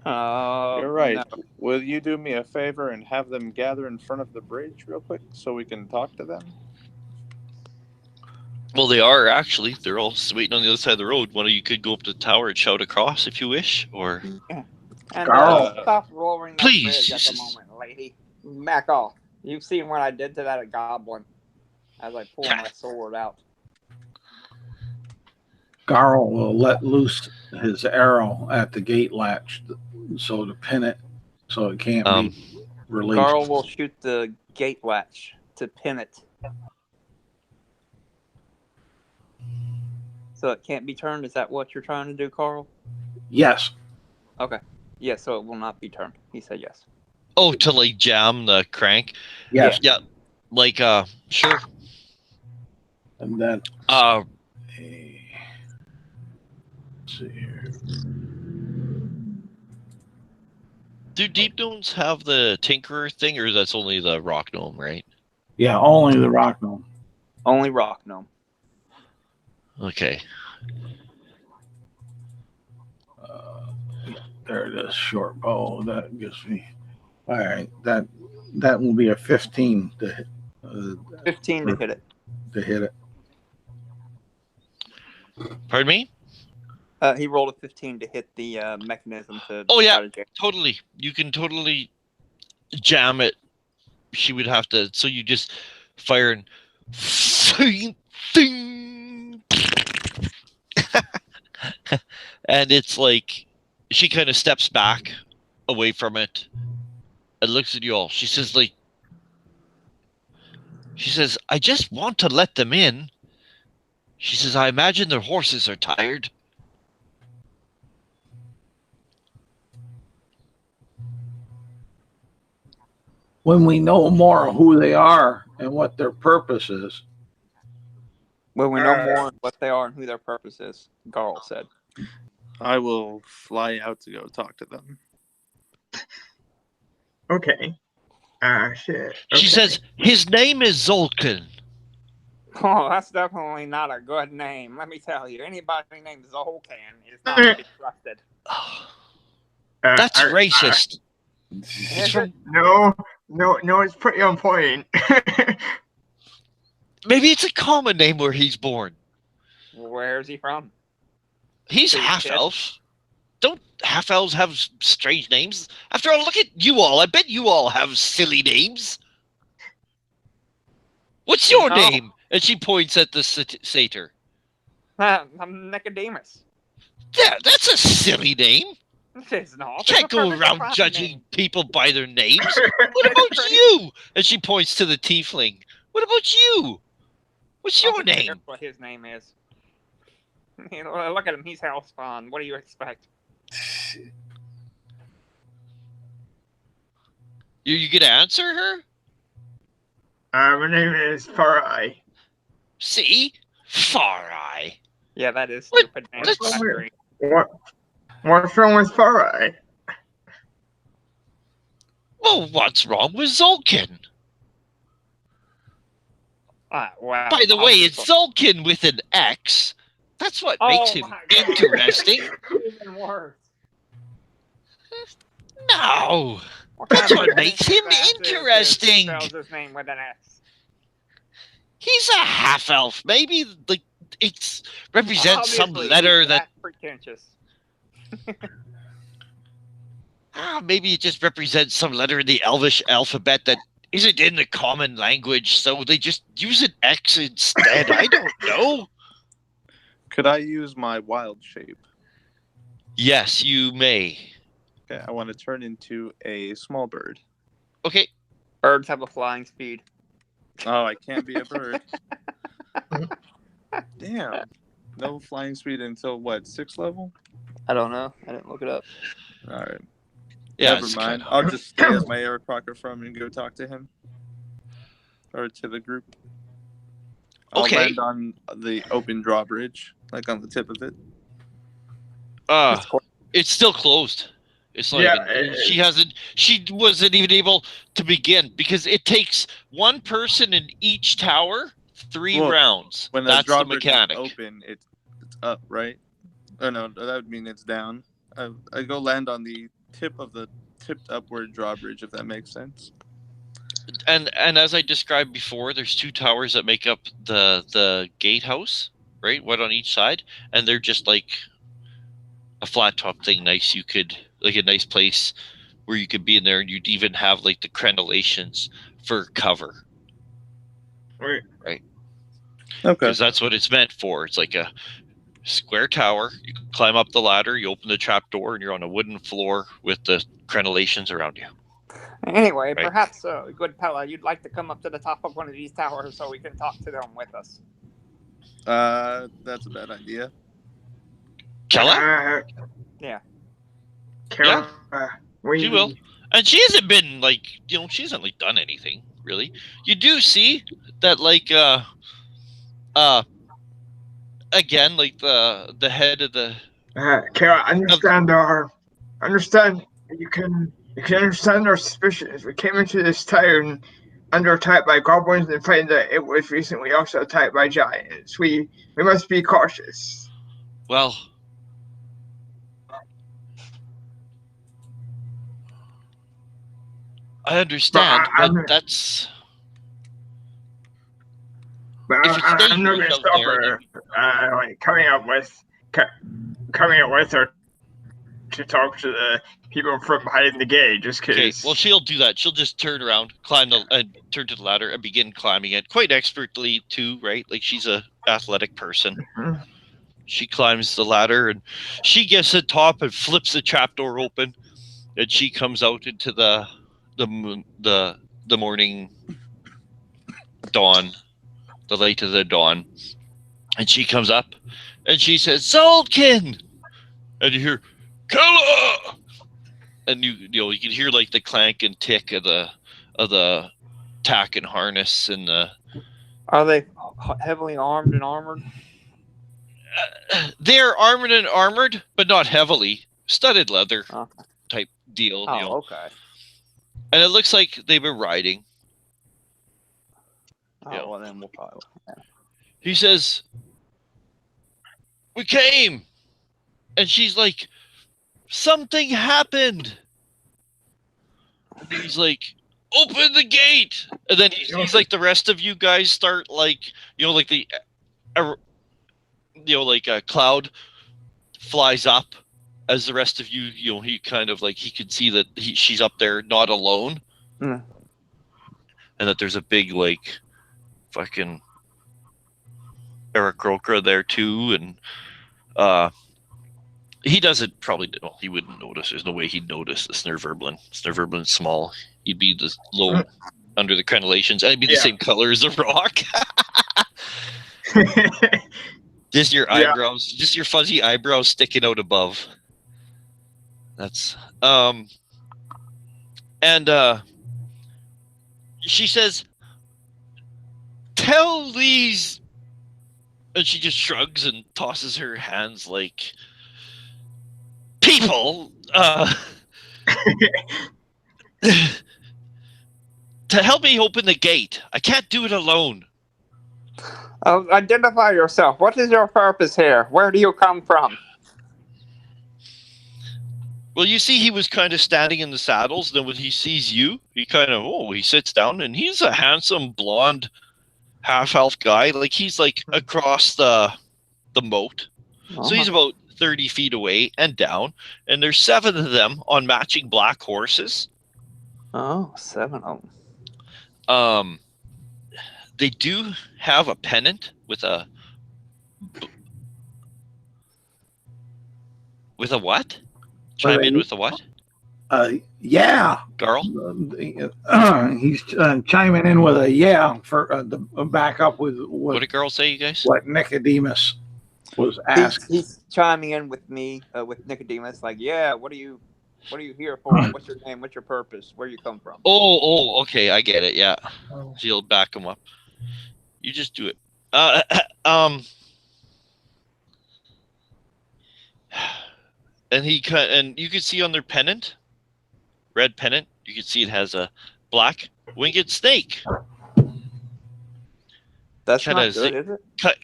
You're right. No. Will you do me a favor and have them gather in front of the bridge real quick so we can talk to them? Well, they are actually. They're all waiting on the other side of the road. One of you could go up to the tower and shout across if you wish, or And Carl. stop lowering that Please. bridge at the moment, lady. Back off. You've seen what I did to that goblin as I pull my sword out. Garl will let loose his arrow at the gate latch, so to pin it, so it can't be released. Carl will shoot the gate latch to pin it, so it can't be turned. Is that what you're trying to do, Carl? Yes. Okay. Yeah, so it will not be turned. He said yes. oh, to like jam the crank. Yes. Yeah, like sure. And then Uh, let's see here. do deep gnomes have the tinkerer thing, or that's only the rock gnome, right? Yeah, only the rock gnome. Only rock gnome. Okay. There it is, short bow. That gives me. All right, that will be a 15 to hit. 15 to hit it. To hit it. Pardon me? He rolled a 15 to hit the mechanism to. Oh, yeah. try to jam. Totally. You can totally jam it. She would have to. So you just fire and. And it's like she kind of steps back away from it and looks at you all. She says, I just want to let them in. She says, I imagine their horses are tired. When we know more of who they are and what their purpose is. When we know more what they are and who their purpose is, Garl said. I will fly out to go talk to them. Okay. Shit. Okay. She says, his name is Zolkin. Oh, that's definitely not a good name. Let me tell you, anybody named Zolkin is not to be trusted. That's racist. No, it's pretty on point. Maybe it's a common name where he's born. Where's he from? He's half-elf. Don't half-elves have strange names? After all, look at you all. I bet you all have silly names. What's your name? And she points at the satyr. I'm Nicodemus. Yeah, that's a silly name. It is not. You can't go around judging people by their names. What about you? And she points to the tiefling. What about you? What's your name? Here's what his name is. You know, look at him. He's Hellspawn. What do you expect? You gonna answer her? My name is Farai. See? Far Eye. Yeah, that is What? stupid. What's wrong with Farai? Well, what's wrong with Zolkin? Wow. By the way, it's Zolkin with an X. That's what makes him interesting. Even worse. No, What that's kind of what makes him adventure that is interesting. spells his name with an S? He's a half elf. Maybe like it's represents some Obviously, letter he's that pretentious. maybe it just represents some letter in the Elvish alphabet that isn't in the common language, so they just use an X instead. I don't know. Could I use my wild shape? Yes, you may. Okay, I want to turn into a small bird. Okay. Birds have a flying speed. Oh, I can't be a bird. Damn. No flying speed until what, 6th level? I don't know. I didn't look it up. All right. Yeah, Never mind. I'll just stay as my Eric Crocker from and go talk to him. Or to the group. I'll Okay. land on the open drawbridge, like on the tip of it. It's still closed. It's not even, she wasn't even able to begin because it takes one person in each tower 3 rounds. When That's the drawbridge mechanic. is open, it's up, right? Oh no, that would mean it's down. I go land on the tip of the tipped upward drawbridge, if that makes sense. And as I described before, there's 2 towers that make up the gatehouse, right? One on each side, and they're just like a flat top thing, nice. You could like a nice place where you could be in there, and you'd even have like the crenellations for cover. Right. Okay. Because that's what it's meant for. It's like a square tower. You can climb up the ladder, you open the trap door, and you're on a wooden floor with the crenellations around you. Anyway, perhaps, good Pella, you'd like to come up to the top of one of these towers so we can talk to them with us. That's a bad idea. Kella? Yeah. Kella, she will. And she hasn't been, like, she hasn't, like, done anything, really. You do see that, like, again, like, the head of the... Kella, understand, you can understand our suspicions. We came into this town under attack by goblins and find that it was recently also attacked by giants. We must be cautious. Well... I understand, but that's... But I'm not going to stop her coming up with her to talk to the people from behind the gate, just because. Okay, well, she'll do that. She'll just turn around, turn to the ladder, and begin climbing it quite expertly too, right? Like she's a athletic person. Mm-hmm. She climbs the ladder, and she gets to the top and flips the trapdoor open, and she comes out into the morning dawn, the light of the dawn, and she comes up, and she says, "Zolkin!" And you hear, "Kella!" And you can hear like the clank and tick of the tack and harness and the. Are they heavily armed and armored? They're armored, but not heavily. Studded leather type deal. Oh, okay. And it looks like they've been riding. Oh, well, then we'll probably. Yeah. He says, "We came," and she's like, "Something happened." And he's like, "Open the gate!" And then he's like, the rest of you guys start like, like the, like a cloud flies up as the rest of you, he kind of like, he could see that she's up there not alone. Mm. And that there's a big like fucking Eric Croker there too. And he doesn't he wouldn't notice. There's no way he'd notice the Snurverblin. Snurverblin's small. He'd be this low under the crenellations, and he'd be the same color as the rock. Just your eyebrows, just your fuzzy eyebrows sticking out above. That's and she says, "Tell these," and she just shrugs and tosses her hands like, "People, to help me open the gate. I can't do it alone." Identify yourself. What is your purpose here? Where do you come from? Well, you see, he was kind of standing in the saddles. Then when he sees you, he kind of he sits down, and he's a handsome blonde half-elf guy. Like he's like across the moat, so he's about 30 feet away and down. And there's 7 of them on matching black horses. Oh, 7 of them. They do have a pennant with a what? Chime in with a what? Yeah. Garl? He's chiming in with a yeah for the back up with What did Garl say, you guys? what Nicodemus was asking. He's chiming in with me, with Nicodemus, like, yeah, what are you here for? What's your name? What's your purpose? Where you come from? Oh, okay, I get it. Yeah, so you'll back him up. You just do it. And you can see on their pennant, red pennant, you can see it has a black winged snake. That's not good, is it?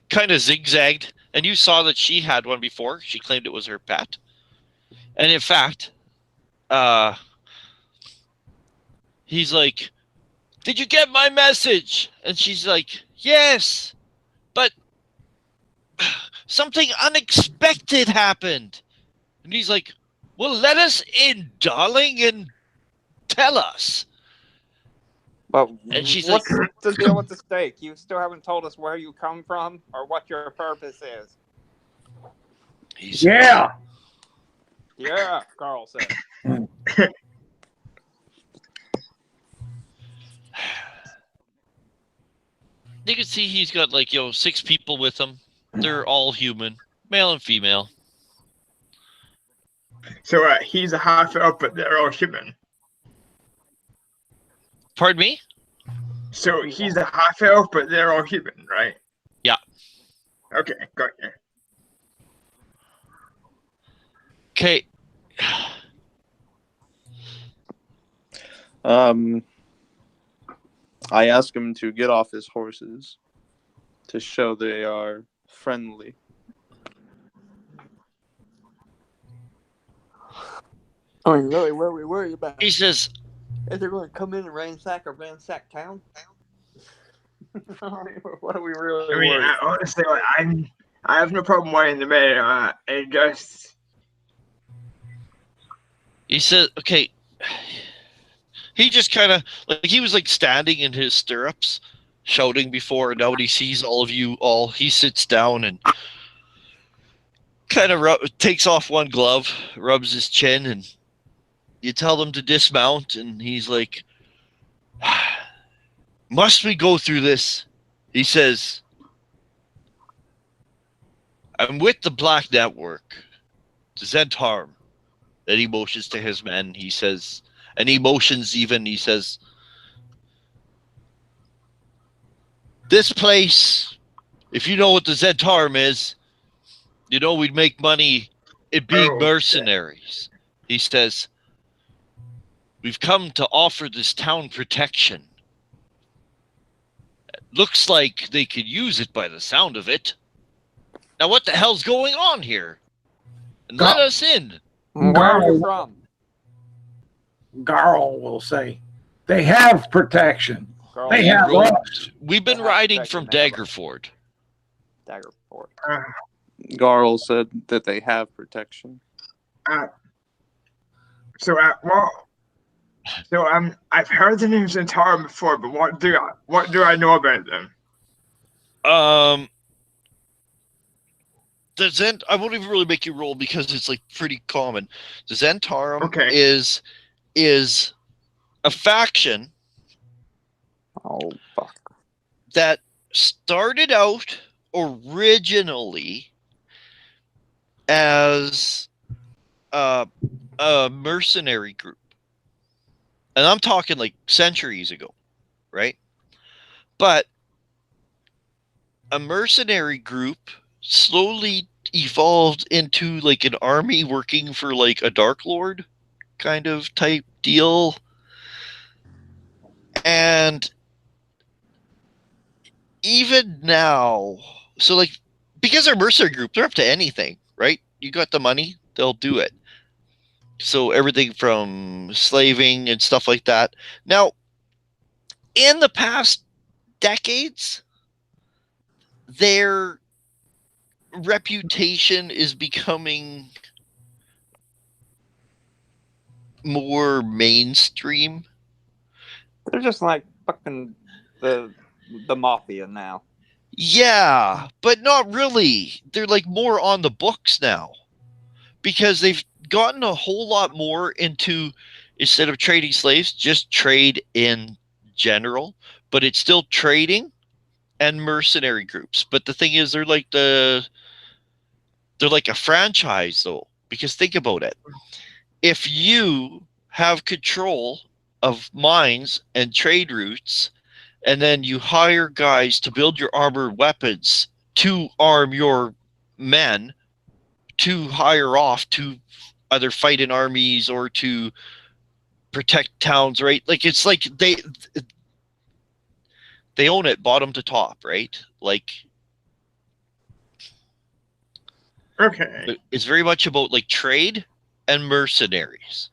Kind of zigzagged, and you saw that she had one before. She claimed it was her pet, and in fact, he's like, "Did you get my message?" And she's like, "Yes, but something unexpected happened." And he's like, "Well, let us in, darling, and tell us." But and she's what's like, the deal with the steak? You still haven't told us where you come from or what your purpose is. Yeah. Yeah, Carl said. You can see he's got 6 people with him. They're all human, male and female. So he's a half elf, but they're all human. Pardon me? So he's a half elf, but they're all human, right? Yeah. Okay, got you. Okay. I ask him to get off his horses to show they are friendly. I mean, really, what are we worried about? He says, is they're going to come in and ransack town? What are we really I mean, worried? honestly, I have no problem wearing the man. It just. He says, okay. He just kind of he was standing in his stirrups, shouting before, and now when he sees all of you all, he sits down and kind of takes off one glove, rubs his chin, and you tell them to dismount, and he's like, "Must we go through this?" He says, "I'm with the Black Network, the Zentharm." Then he motions to his men. He says, and he motions even, he says, "This place, if you know what the Zentharm is, you know we'd make money in being mercenaries." He says, "We've come to offer this town protection. It looks like they could use it by the sound of it. Now what the hell's going on here? And let us in." Where are you from? Garl will say, "They have protection. Carl, They have us." We've been riding from Daggerford. Daggerford. Garl said that they have protection. I've heard the name Zentara before, but what do I know about them? The I won't even really make you roll because it's pretty common. The Zentarum is a faction that started out originally as a mercenary group. And I'm talking centuries ago, right? But a mercenary group slowly evolved into an army working for a Dark Lord kind of type deal. And even now, so because they're a mercenary group, they're up to anything, right? You got the money, they'll do it. So everything from slaving and stuff like that. Now, in the past decades, their reputation is becoming more mainstream. They're just like fucking the mafia now. Yeah, but not really. They're like more on the books now because they've gotten a whole lot more into, instead of trading slaves, just trade in general, but it's still trading and mercenary groups. But the thing is, they're like a franchise though, because think about it. If you have control of mines and trade routes, and then you hire guys to build your armored weapons to arm your men to hire off to either fight in armies or to protect towns, right? Like it's like they own it bottom to top, right? Like Okay. it's very much about like trade and mercenaries.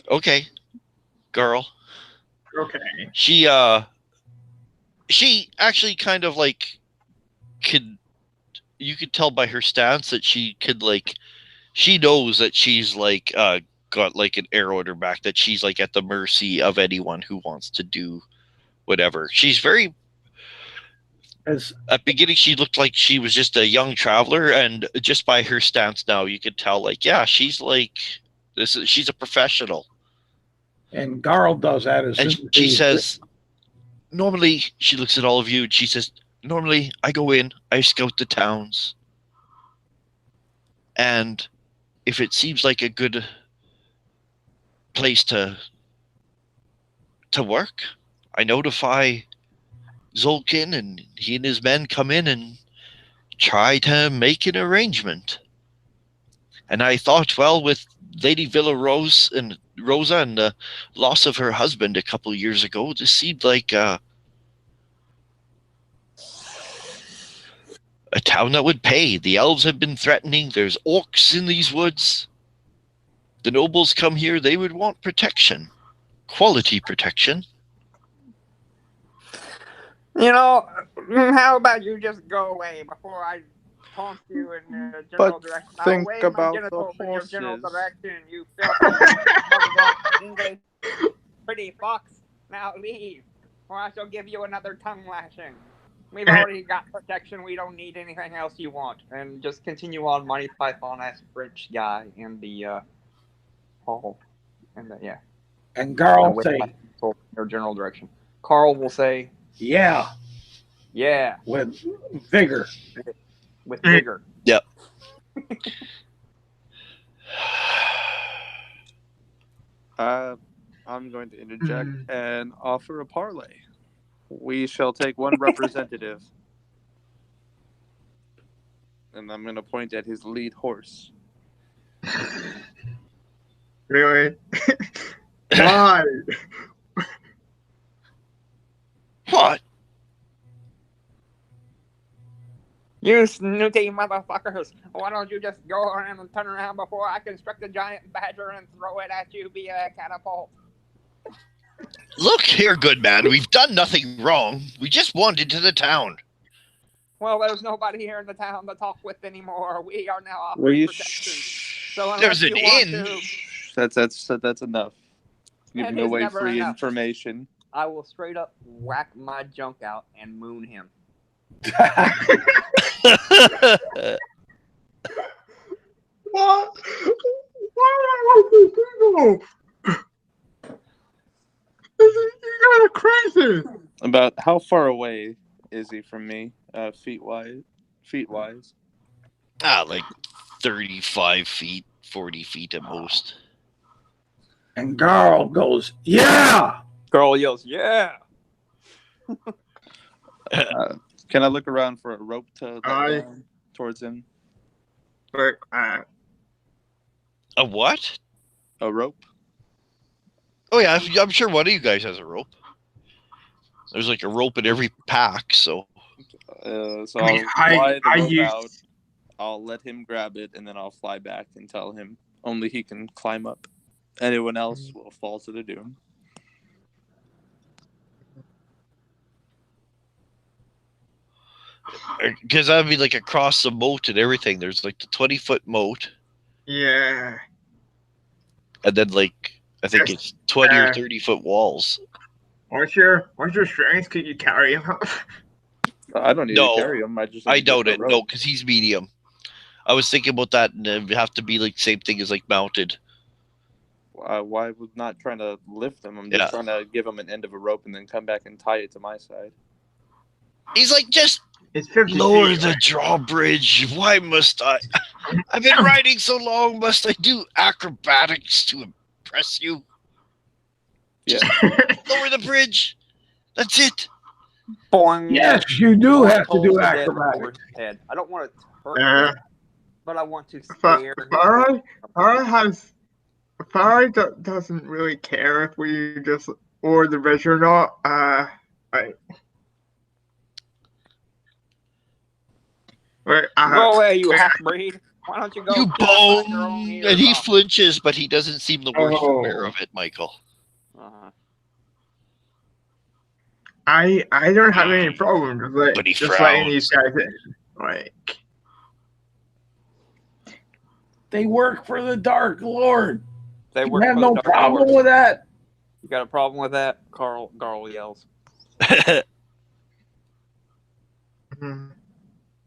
Okay, girl. Okay. She actually kind of like you could tell by her stance that she knows that she's like got like an arrow in her back, that she's like at the mercy of anyone who wants to do whatever. She's very at beginning she looked like she was just a young traveler, and just by her stance now you could tell like, yeah, she's a professional. And Garl does that as and she says, normally, she looks at all of you and she says, normally I go in, I scout the towns, and if it seems like a good place to work, I notify Zolkin, and he and his men come in and try to make an arrangement. And I thought, well, with Lady Rosa and the loss of her husband a couple of years ago, this seemed like a town that would pay. The elves have been threatening. There's orcs in these woods. The nobles come here, they would want protection. Quality protection. You know, how about you just go away before I taunt you in the general direction? I'll think wave my about genitals the in your general horses. direction, you filthy English pretty fox. Now leave, or I shall give you another tongue lashing. We've already got protection. We don't need anything else you want. And just continue on, Monty Python-esque French guy in the hall. And yeah. And Garl with say, your general direction. Carl will say, yeah, yeah, with vigor. with vigor. Yep. I'm going to interject and offer a parlay. We shall take one representative. And I'm going to point at his lead horse. Really? Why? What? You snooty motherfuckers! Why don't you just go around and turn around before I construct a giant badger and throw it at you via a catapult? Look here, good man. We've done nothing wrong. We just wandered to the town. Well, there's nobody here in the town to talk with anymore. We are now off protection. So there's an inn. That's enough. Giving away free enough. information. I will straight up whack my junk out and moon him. What? Why would I do? You got crazy. About how far away is he from me, feet wise? Like 35 feet, 40 feet at most. And Garl goes, yeah! Girl yells, yeah! Can I look around for a rope to towards him? Look, A what? A rope? Oh, yeah, I'm sure one of you guys has a rope. There's like a rope in every pack, so... So I mean, I'll I'll let him grab it, and then I'll fly back and tell him only he can climb up. Anyone else will fall to the doom. Because that'd be like across the moat and everything. There's like the 20-foot moat, Yeah. and then like I think Yes. it's 20 or 30-foot walls. What's your strength? Could you carry him? I don't need No, to carry him. I doubt the it. rope. No, because he's medium. I was thinking about that, and it'd have to be like same thing as like mounted. Why would not trying to lift him? I'm just trying to give him an end of a rope and then come back and tie it to my side. He's like, just It's 50 lower feet. the drawbridge. Why must I? I've been riding so long. Must I do acrobatics to impress you? Yeah. Lower the bridge. That's it. Boing. Yes, you do have to Hold do the dead acrobatics. over his head. I don't want to hurt him, but I want to scare him. Farah doesn't really care if we just or the bridge or not. Go away, you half-breed. Why don't you go? You kill your own bone, ears and he off? flinches, but he doesn't seem the worst Oh. aware of it, Michael. Uh-huh. I don't have any problem with But he just letting these frowns. guys in. Like, They work for the Dark Lord. They You work have for no the Dark problem Lord. with that. You got a problem with that? Garl yells.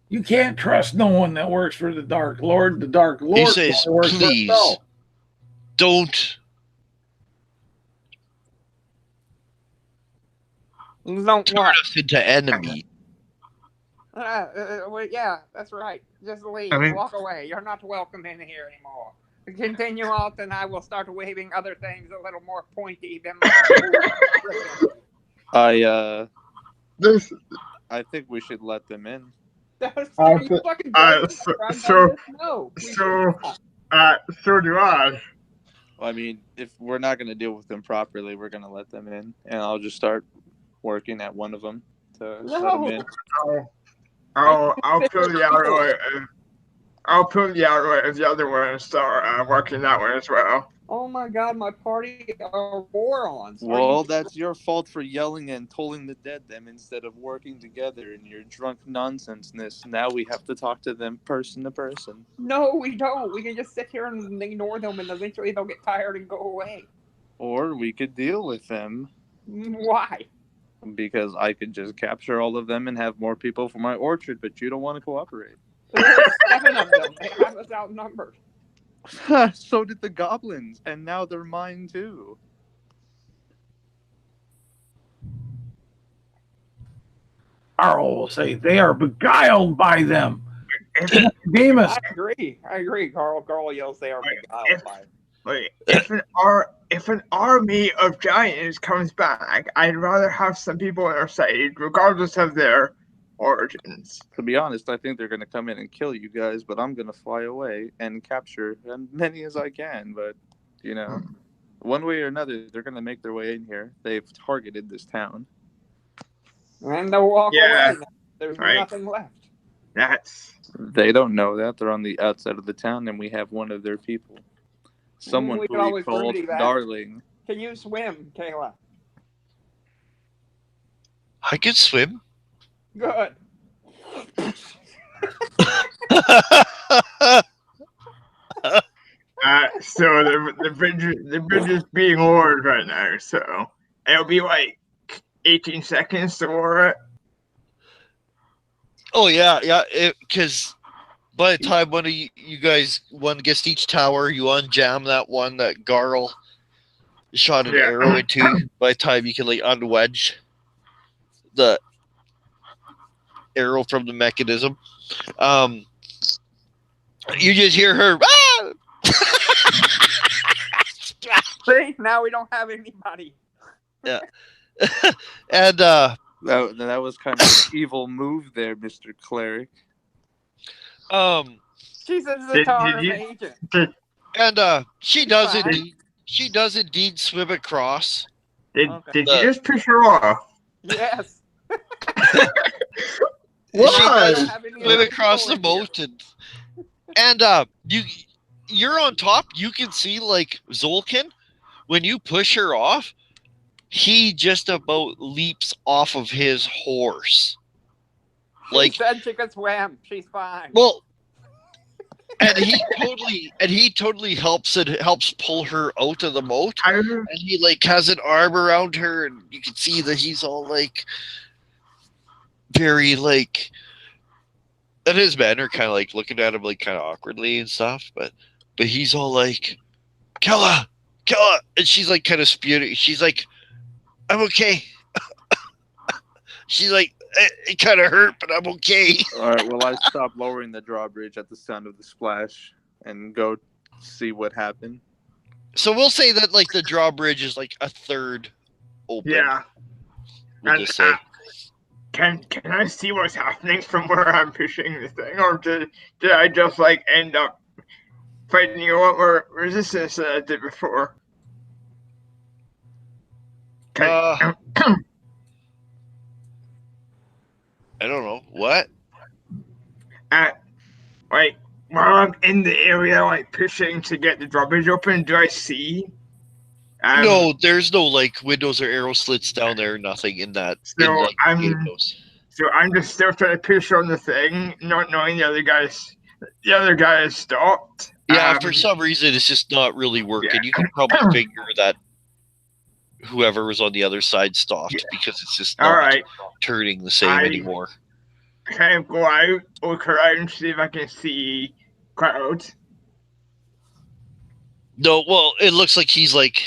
You can't trust no one that works for the Dark Lord. The Dark Lord says, only works for "Please." himself. Don't. Don't Turn what? us into enemy. Well, yeah, that's right. Just leave. I mean- Walk away. You're not welcome in here anymore. Continue on, and I will start waving other things a little more pointy than my this. I think we should let them in. That's Uh, you fucking so- no. So do I. I mean, if we're not going to deal with them properly, we're going to let them in, and I'll just start working at one of them to let them in. I'll pull the outer. I'll pull the outer of the other one and start working that one as well. Oh my god, my party are morons. Well, that's your fault for yelling and tolling the dead them instead of working together in your drunk nonsenseness. Now we have to talk to them person to person. No, we don't. We can just sit here and ignore them, and eventually they'll get tired and go away. Or we could deal with them, Why? because I could just capture all of them and have more people for my orchard, but you don't want to cooperate. There's 7 of them. They have us outnumbered. So did the goblins, and now they're mine too. Carl will say they are beguiled by them. Demas, I agree. Carl yells they are beguiled by it. Wait, if an army of giants comes back, I'd rather have some people on our side, regardless of their origins. To be honest, I think they're going to come in and kill you guys, but I'm going to fly away and capture as many as I can. But, you know, one way or another, they're going to make their way in here. They've targeted this town. And they'll walk Yeah, away. There's right. nothing left. They don't know that. They're on the outside of the town, and we have one of their people. Someone We can who we always called remedy that. Darling. Can you swim, Kayla? I can swim. Good. So the bridge is being lowered right now, so it'll be like 18 seconds to lower it. Oh yeah, because by the time one of you guys, one gets to each tower, you unjam that one that Garl shot an arrow into. By the time you can like unwedge the arrow from the mechanism, you just hear her. Ah! See, now we don't have anybody. Yeah, and That was kind of an evil move there, Mr. Cleric. She says the Did tar you- agent. and she does Fine. indeed. She does indeed swim across. Did Okay. you just push her off? Yes. She does Have any swim other across the people in here? moat, And you're on top. You can see like Zolkin. When you push her off, he just about leaps off of his horse. She said she could swim. She's fine. Well, and he totally helps pull her out of the moat. And he like has an arm around her, and you can see that he's all like very like. And his men are kind of like looking at him like kind of awkwardly and stuff, but he's all like, Kella, and she's like kind of spewing. She's like, I'm okay. She's like, it kind of hurt, but I'm okay. All right, well, I stop lowering the drawbridge at the sound of the splash and go see what happened. So we'll say that like the drawbridge is like a third open. Yeah. We'll just say. Can I see what's happening from where I'm pushing the thing, or did I just like end up fighting a lot more resistance than I did before? I don't know what. Like while I'm in the area, like pushing to get the drawbridge open, do I see? No, there's no like windows or arrow slits down there. Nothing in that. So I'm just still trying to push on the thing, not knowing the other guy has stopped. Yeah, for some reason it's just not really working. Yeah. You can probably figure that whoever was on the other side stopped because it's just not turning the same anymore. Can I go out, look around, see if I can see crowds? No, well, it looks like he's like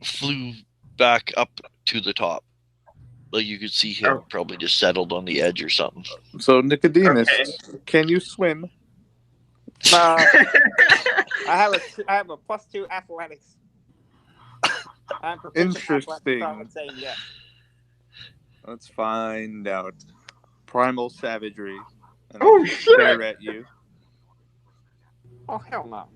flew back up to the top. Like you could see him probably just settled on the edge or something. So Nicodemus, can you swim? I have a +2 athletics. Interesting. I would say yes. Let's find out. Primal savagery. And shit! Stare at you. Oh hell no!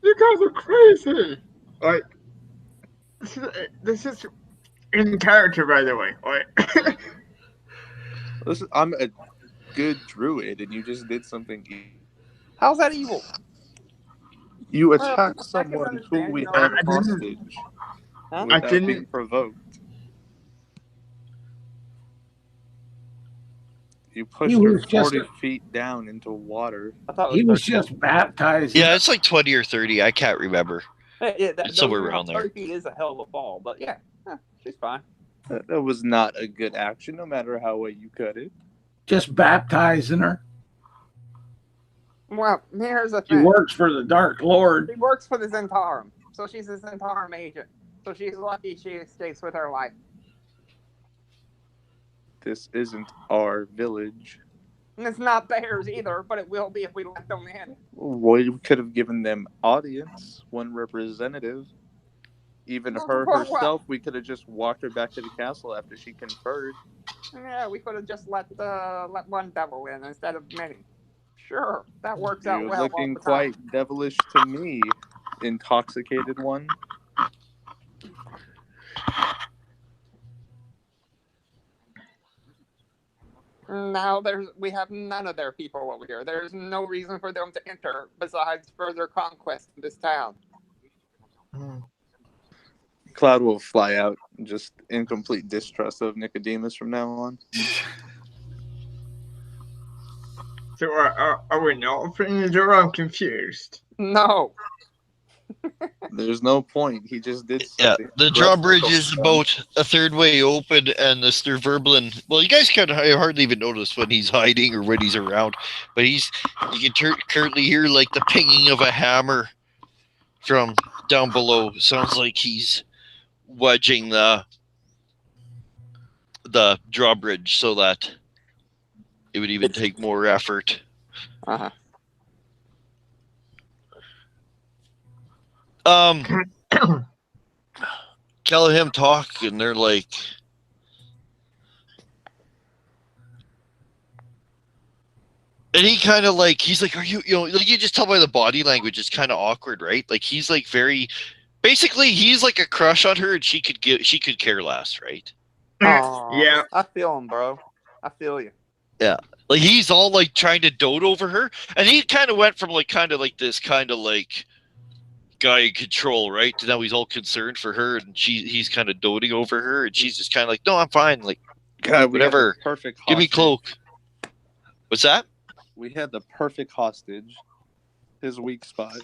You guys are crazy. Like this is in character, by the way. Like, listen, I'm a good druid, and you just did something. How's that evil? You attacked someone who we had hostage without being provoked. You pushed her 40 feet down into water. He was just baptized. Yeah, it's like 20 or 30. I can't remember. Yeah, it's somewhere around there. 30 feet is a hell of a fall, but yeah, she's fine. That was not a good action, no matter how way you cut it. Just baptizing her. Well, here's the thing. She works for the Dark Lord. She works for the Zentarum, so she's a Zentarum agent. So she's lucky she escapes with her life. This isn't our village. And it's not theirs either, but it will be if we let them in. Well, we could have given them audience, one representative. Even her herself, we could have just walked her back to the castle after she conferred. Yeah, we could have just let one devil in instead of many. Sure, that works out well. You're looking quite devilish to me, intoxicated one. Now we have none of their people over here. There's no reason for them to enter besides further conquest of this town. Cloud will fly out, just in complete distrust of Nicodemus from now on. So are we not opening the door? I'm confused. No. There's no point. He just did something. Yeah, the drawbridge is about a third way open, and the Sturverblin. Well, you guys kind of hardly even notice when he's hiding or when he's around, but you can currently hear like the pinging of a hammer from down below. Sounds like he's wedging the drawbridge so that it would even take more effort. Uh-huh. Him talk, and they're like, and he kind of like, he's like, are you like, you just tell by the body language, it's kind of awkward, right? Like he's like basically he's like a crush on her, and she could care less, right? Aww, yeah, I feel him, bro. I feel you. Like he's all like trying to dote over her, and he kind of went from like kind of like this kind of like guy in control, right? To now he's all concerned for her, and he's kind of doting over her, and she's just kind of like, no, I'm fine, like God, we had the whatever. perfect Give me hostage. cloak. What's that? We had the perfect hostage. His weak spot.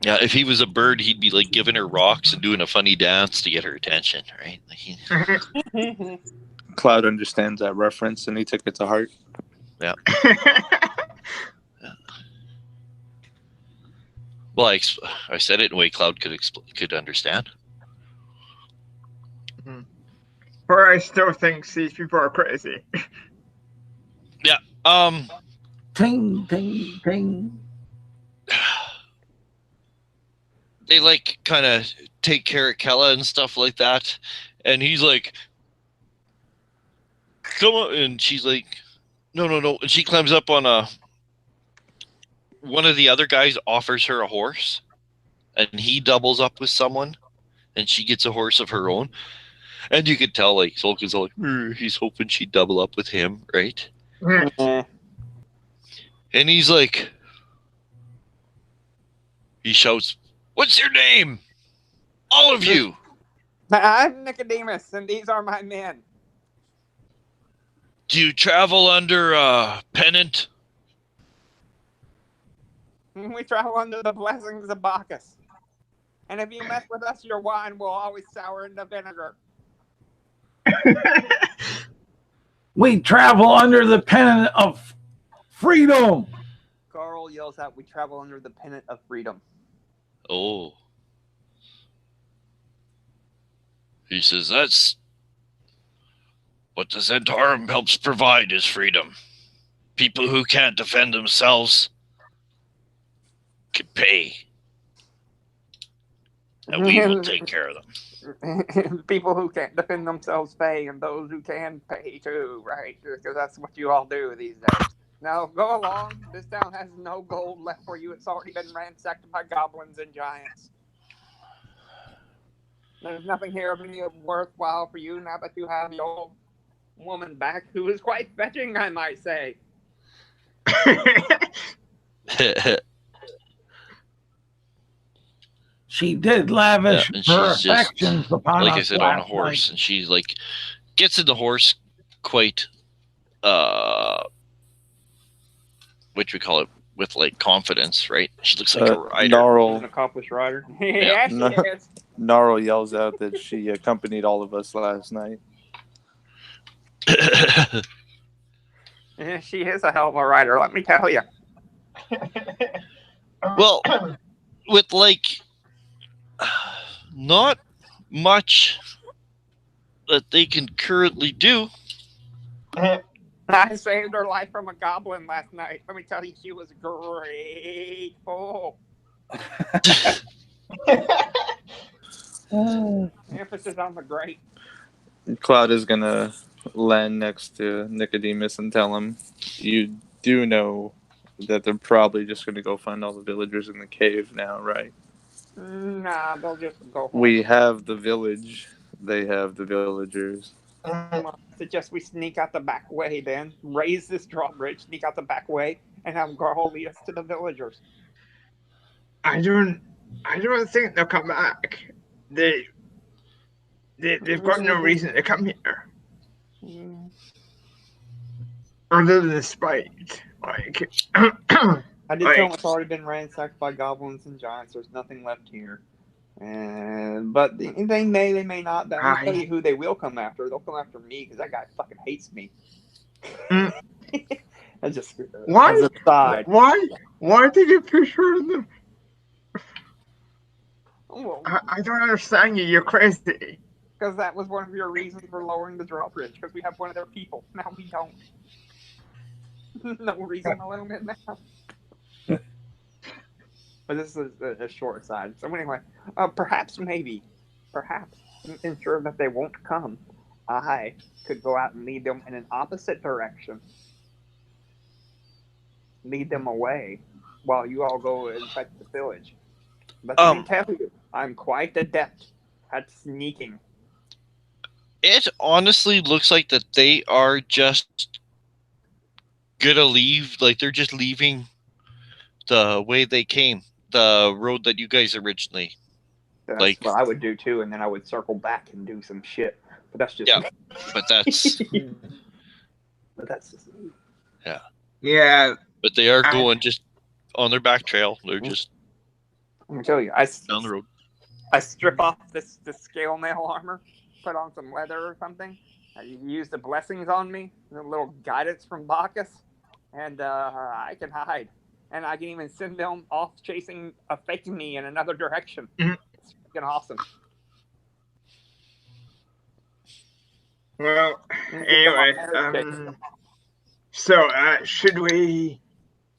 Yeah, if he was a bird, he'd be like giving her rocks and doing a funny dance to get her attention, right? Like Cloud understands that reference, and he took it to heart. Well, I said it in a way Cloud could understand. But I still think these people are crazy. Ting, ting, ting. They like kind of take care of Kella and stuff like that, and he's like, "Come on," and she's like, "No, no, no," and she climbs up on one of the other guys offers her a horse, and he doubles up with someone, and she gets a horse of her own, and you could tell like Solkin's all like, he's hoping she'd double up with him, right? And he's like, he shouts, "What's your name? All of you!" I'm Nicodemus, and these are my men. Do you travel under pennant? We travel under the blessings of Bacchus. And if you mess with us, your wine will always sour into vinegar. We travel under the pennant of freedom. Carl yells out, "We travel under the pennant of freedom." Oh. He says, that's what the Zentarum helps provide is freedom. People who can't defend themselves can pay. And we will take care of them. People who can't defend themselves pay, and those who can pay too, right? Because that's what you all do these days. Now, go along. This town has no gold left for you. It's already been ransacked by goblins and giants. There's nothing here of any worthwhile for you now that you have the old woman back, who is quite fetching, I might say. She did lavish and her she's just, affections upon like I us said, on a last horse, night. and she's like gets in the horse quite what we call it, with like confidence, right? She looks like a rider. An Gnarl, accomplished rider. Yeah, she No. is. Gnarl yells out that she accompanied all of us last night. Yeah, she is a hell of a rider, let me tell you. Well, with like not much that they can currently do. I saved her life from a goblin last night. Let me tell you, she was grateful. Emphasis on the great. Cloud is gonna land next to Nicodemus and tell him, "You do know that they're probably just gonna go find all the villagers in the cave now, right? Nah, they'll just go home. We have the village. They have the villagers." I suggest we sneak out the back way then. Raise this drawbridge, sneak out the back way, and have Garl lead us to the villagers. I don't think they'll come back. They've got no reason to come here. Other than spite. Like I did tell him it's already been ransacked by goblins and giants. There's nothing left here. But they may not. I'll tell you who they will come after. They'll come after me because that guy fucking hates me. I just why? As a side. Why did you push her in the? Well, I don't understand you. You're crazy. because that was one of your reasons for lowering the drawbridge. Because we have one of their people. Now we don't. No reason to let them in now. But this is a short side. So anyway, perhaps ensure that they won't come. I could go out and lead them in an opposite direction. Lead them away while you all go inside the village. But let me tell you, I'm quite adept at sneaking. It honestly looks like that they are just gonna leave. Like they're just leaving the way they came, the road that you guys originally. That's Like- what I would do too, and then I would circle back and do some shit. But that's just Yeah. me. But that's But that's just me. Yeah. but they are going just on their back trail. They're just Let me tell you, down the road. I strip off this scale mail armor, put on some leather or something. I use the blessings on me, the little guidance from Bacchus, and I can hide. And I can even send them off chasing a fake me in another direction. Mhm. It's freaking awesome. Well, anyway, so should we?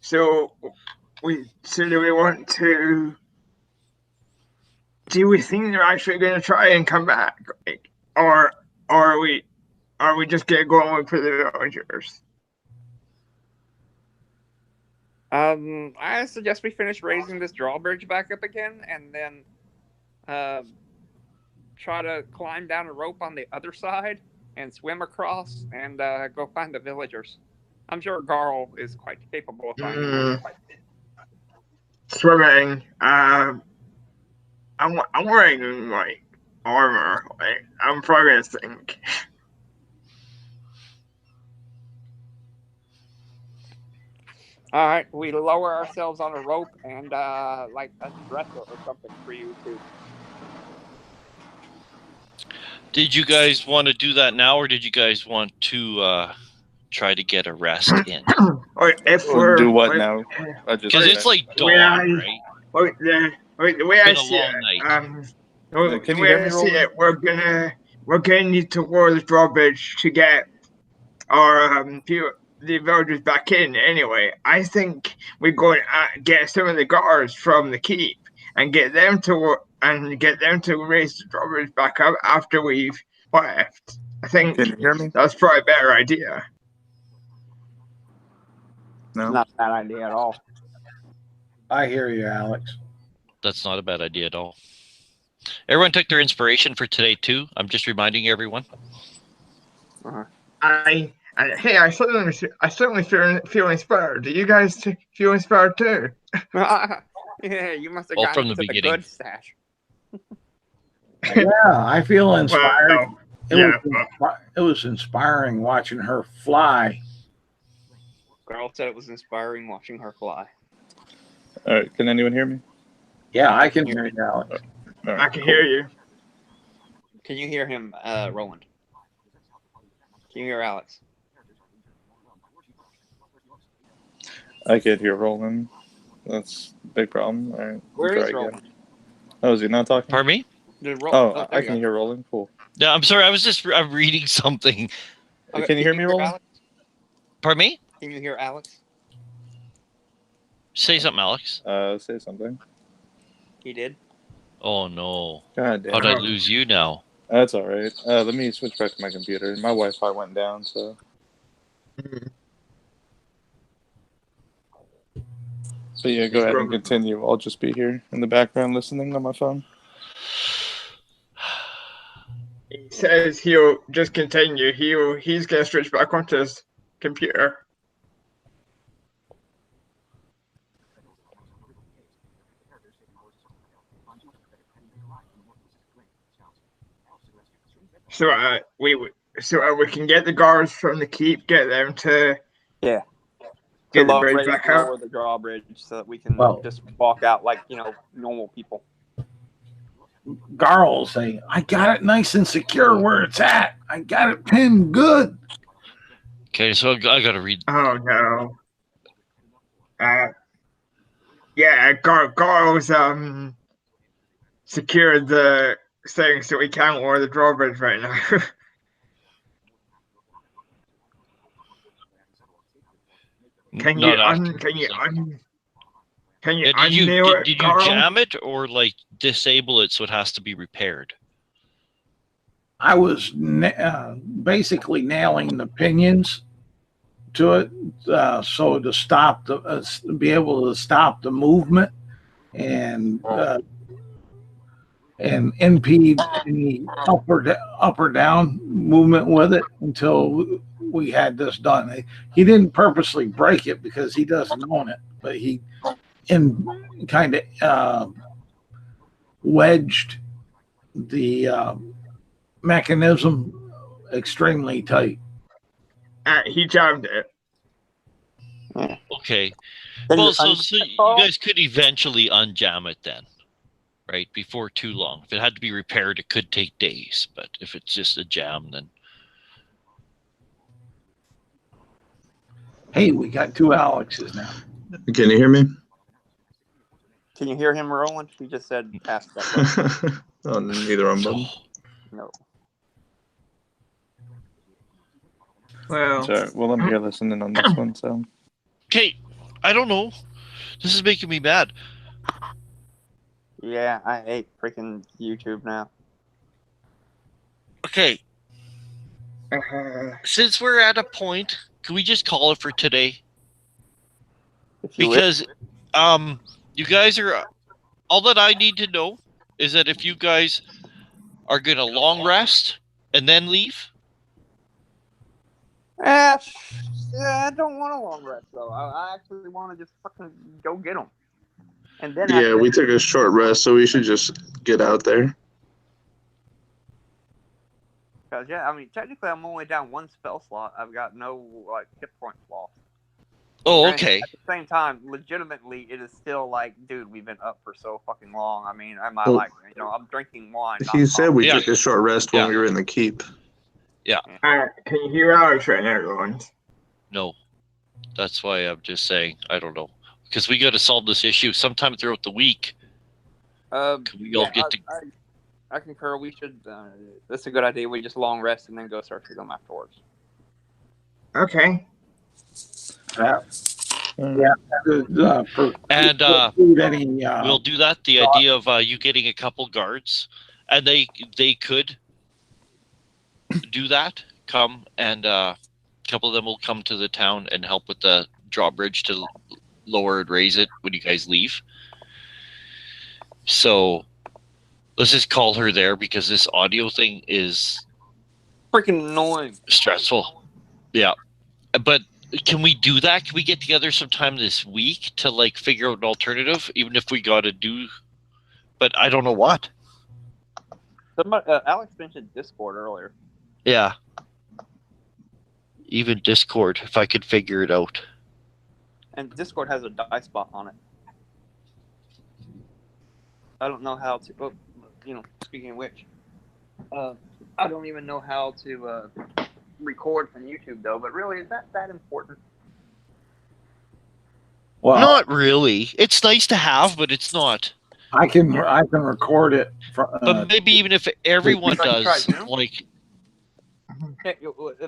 So do we want to? Do we think they're actually going to try and come back, like, or are we just going to go on for the villagers? I suggest we finish raising this drawbridge back up again, and then try to climb down a rope on the other side and swim across and go find the villagers. I'm sure Garl is quite capable of finding them. Swimming. I'm wearing like armor. Like I'm probably gonna sink. All right, we lower ourselves on a rope and like a dresser or something for you to. Did you guys want to do that now, or did you guys want to try to get a rest in? Or if Or we're do what like, now? I just Because it's like dawn, right? the way I Been a see long it, night. the Can you way hear I me, see Roland? it, we're gonna need to lower the drawbridge to get our the villagers back in. Anyway, I think we're going to get some of the guards from the keep and get them to raise the drawbridge back up after we've left. I think Can you hear me? that's probably a better idea. No. Not a bad idea at all. I hear you, Alex. That's not a bad idea at all. Everyone took their inspiration for today too. I'm just reminding everyone. I certainly feel inspired. Do you guys feel inspired too? Yeah, you must have Well, gotten from the to the beginning. good stash. Yeah, I feel inspired. Well, It was inspiring watching her fly. Girl said it was inspiring watching her fly. All right. Can anyone hear me? Yeah, I can hear you, Alex. All right, I can hear you. Can you hear him, Roland? Can you hear Alex? I could hear Roland. That's a big problem. All right. Where try is again. Roland? Oh, is he not talking? Pardon me? Did Oh, there I you can go. hear Roland. Cool. No, I'm sorry. I'm reading something. Okay, Can you hear me, Roland? Alex? Pardon me? Can you hear Alex? Say something, Alex. Say something. He did. Oh no! God damn. How'd I lose you now? That's all right. Let me switch back to my computer. My Wi-Fi went down, so. So yeah, go ahead and continue. I'll just be here in the background listening on my phone. He says he'll just continue. He's gonna switch back onto his computer. So we can get the guards from the keep, get them to Yeah. get the lower, bridge back up. the drawbridge so that we can Well- just walk out like normal people. Garl will say, I got it nice and secure where it's at. I got it pinned good. Okay, so I gotta read. Oh no. Yeah, Garl's secured the thing so we can't lower the drawbridge right now. Can you Not after, can you so. Yeah, unnail it, did you Garl? jam it or like disable it so it has to be repaired? I was basically nailing the pinions to it so to stop be able to stop the movement and and impede any up or down movement with it until we had this done. He didn't purposely break it because he doesn't own it, but he kind of wedged the mechanism extremely tight. He jammed it. Okay. Then Well, you so unjam it, you Carl? guys could eventually unjam it then, right? Before too long. If it had to be repaired, it could take days. But if it's just a jam, then Hey, we got two Alexes now. Can you hear me? Can you hear him, Roland? He just said, ask that question. Oh, neither on button. No. Well, Sorry, well, I'm here listening on this one, so. okay. I don't know. This is making me mad. Yeah, I hate freaking YouTube now. Okay. uh, Since we're at a point, can we just call it for today? If you Because you guys are all that I need to know is that if you guys are gonna long rest and then leave. Yeah, I don't want a long rest though. I actually want to just fucking go get them. And then Yeah, we took a short rest, so we should just get out there. Because yeah, I mean technically I'm only down one spell slot. I've got no like hit points lost. Oh, Granted, okay. At the same time, legitimately, it is still like, dude, we've been up for so fucking long. I mean, am I Well, like, I'm drinking wine. He not said we Yeah. took a short rest when Yeah. we were in the keep. can you hear Alex right now, Roland? No. That's why I'm just saying, I don't know. Because we got to solve this issue sometime throughout the week. Can we all get to... I concur. We should. That's a good idea. We just long rest and then go search for them afterwards. Okay. And Any, we'll do that. The idea of you getting a couple guards, and they could do that. Come and a couple of them will come to the town and help with the drawbridge to lower and raise it when you guys leave. So let's just call her there because this audio thing is Freaking annoying. stressful. Yeah, but can we do that? Can we get together sometime this week to like figure out an alternative, even if we got to do? But I don't know what. Somebody, Alex mentioned Discord earlier. Yeah. Even Discord, if I could figure it out. And Discord has a die spot on it. I don't know how to. Oh, speaking of which, I don't even know how to record from YouTube though. But really, is that important? well, Not really. It's nice to have, but it's not. I can record it. But maybe even if everyone Should I try does, Zoom? like, Hey,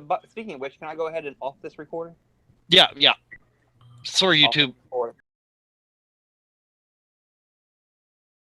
but speaking of which, can I go ahead and off this recording? yeah. Sorry, Off the YouTube. recording.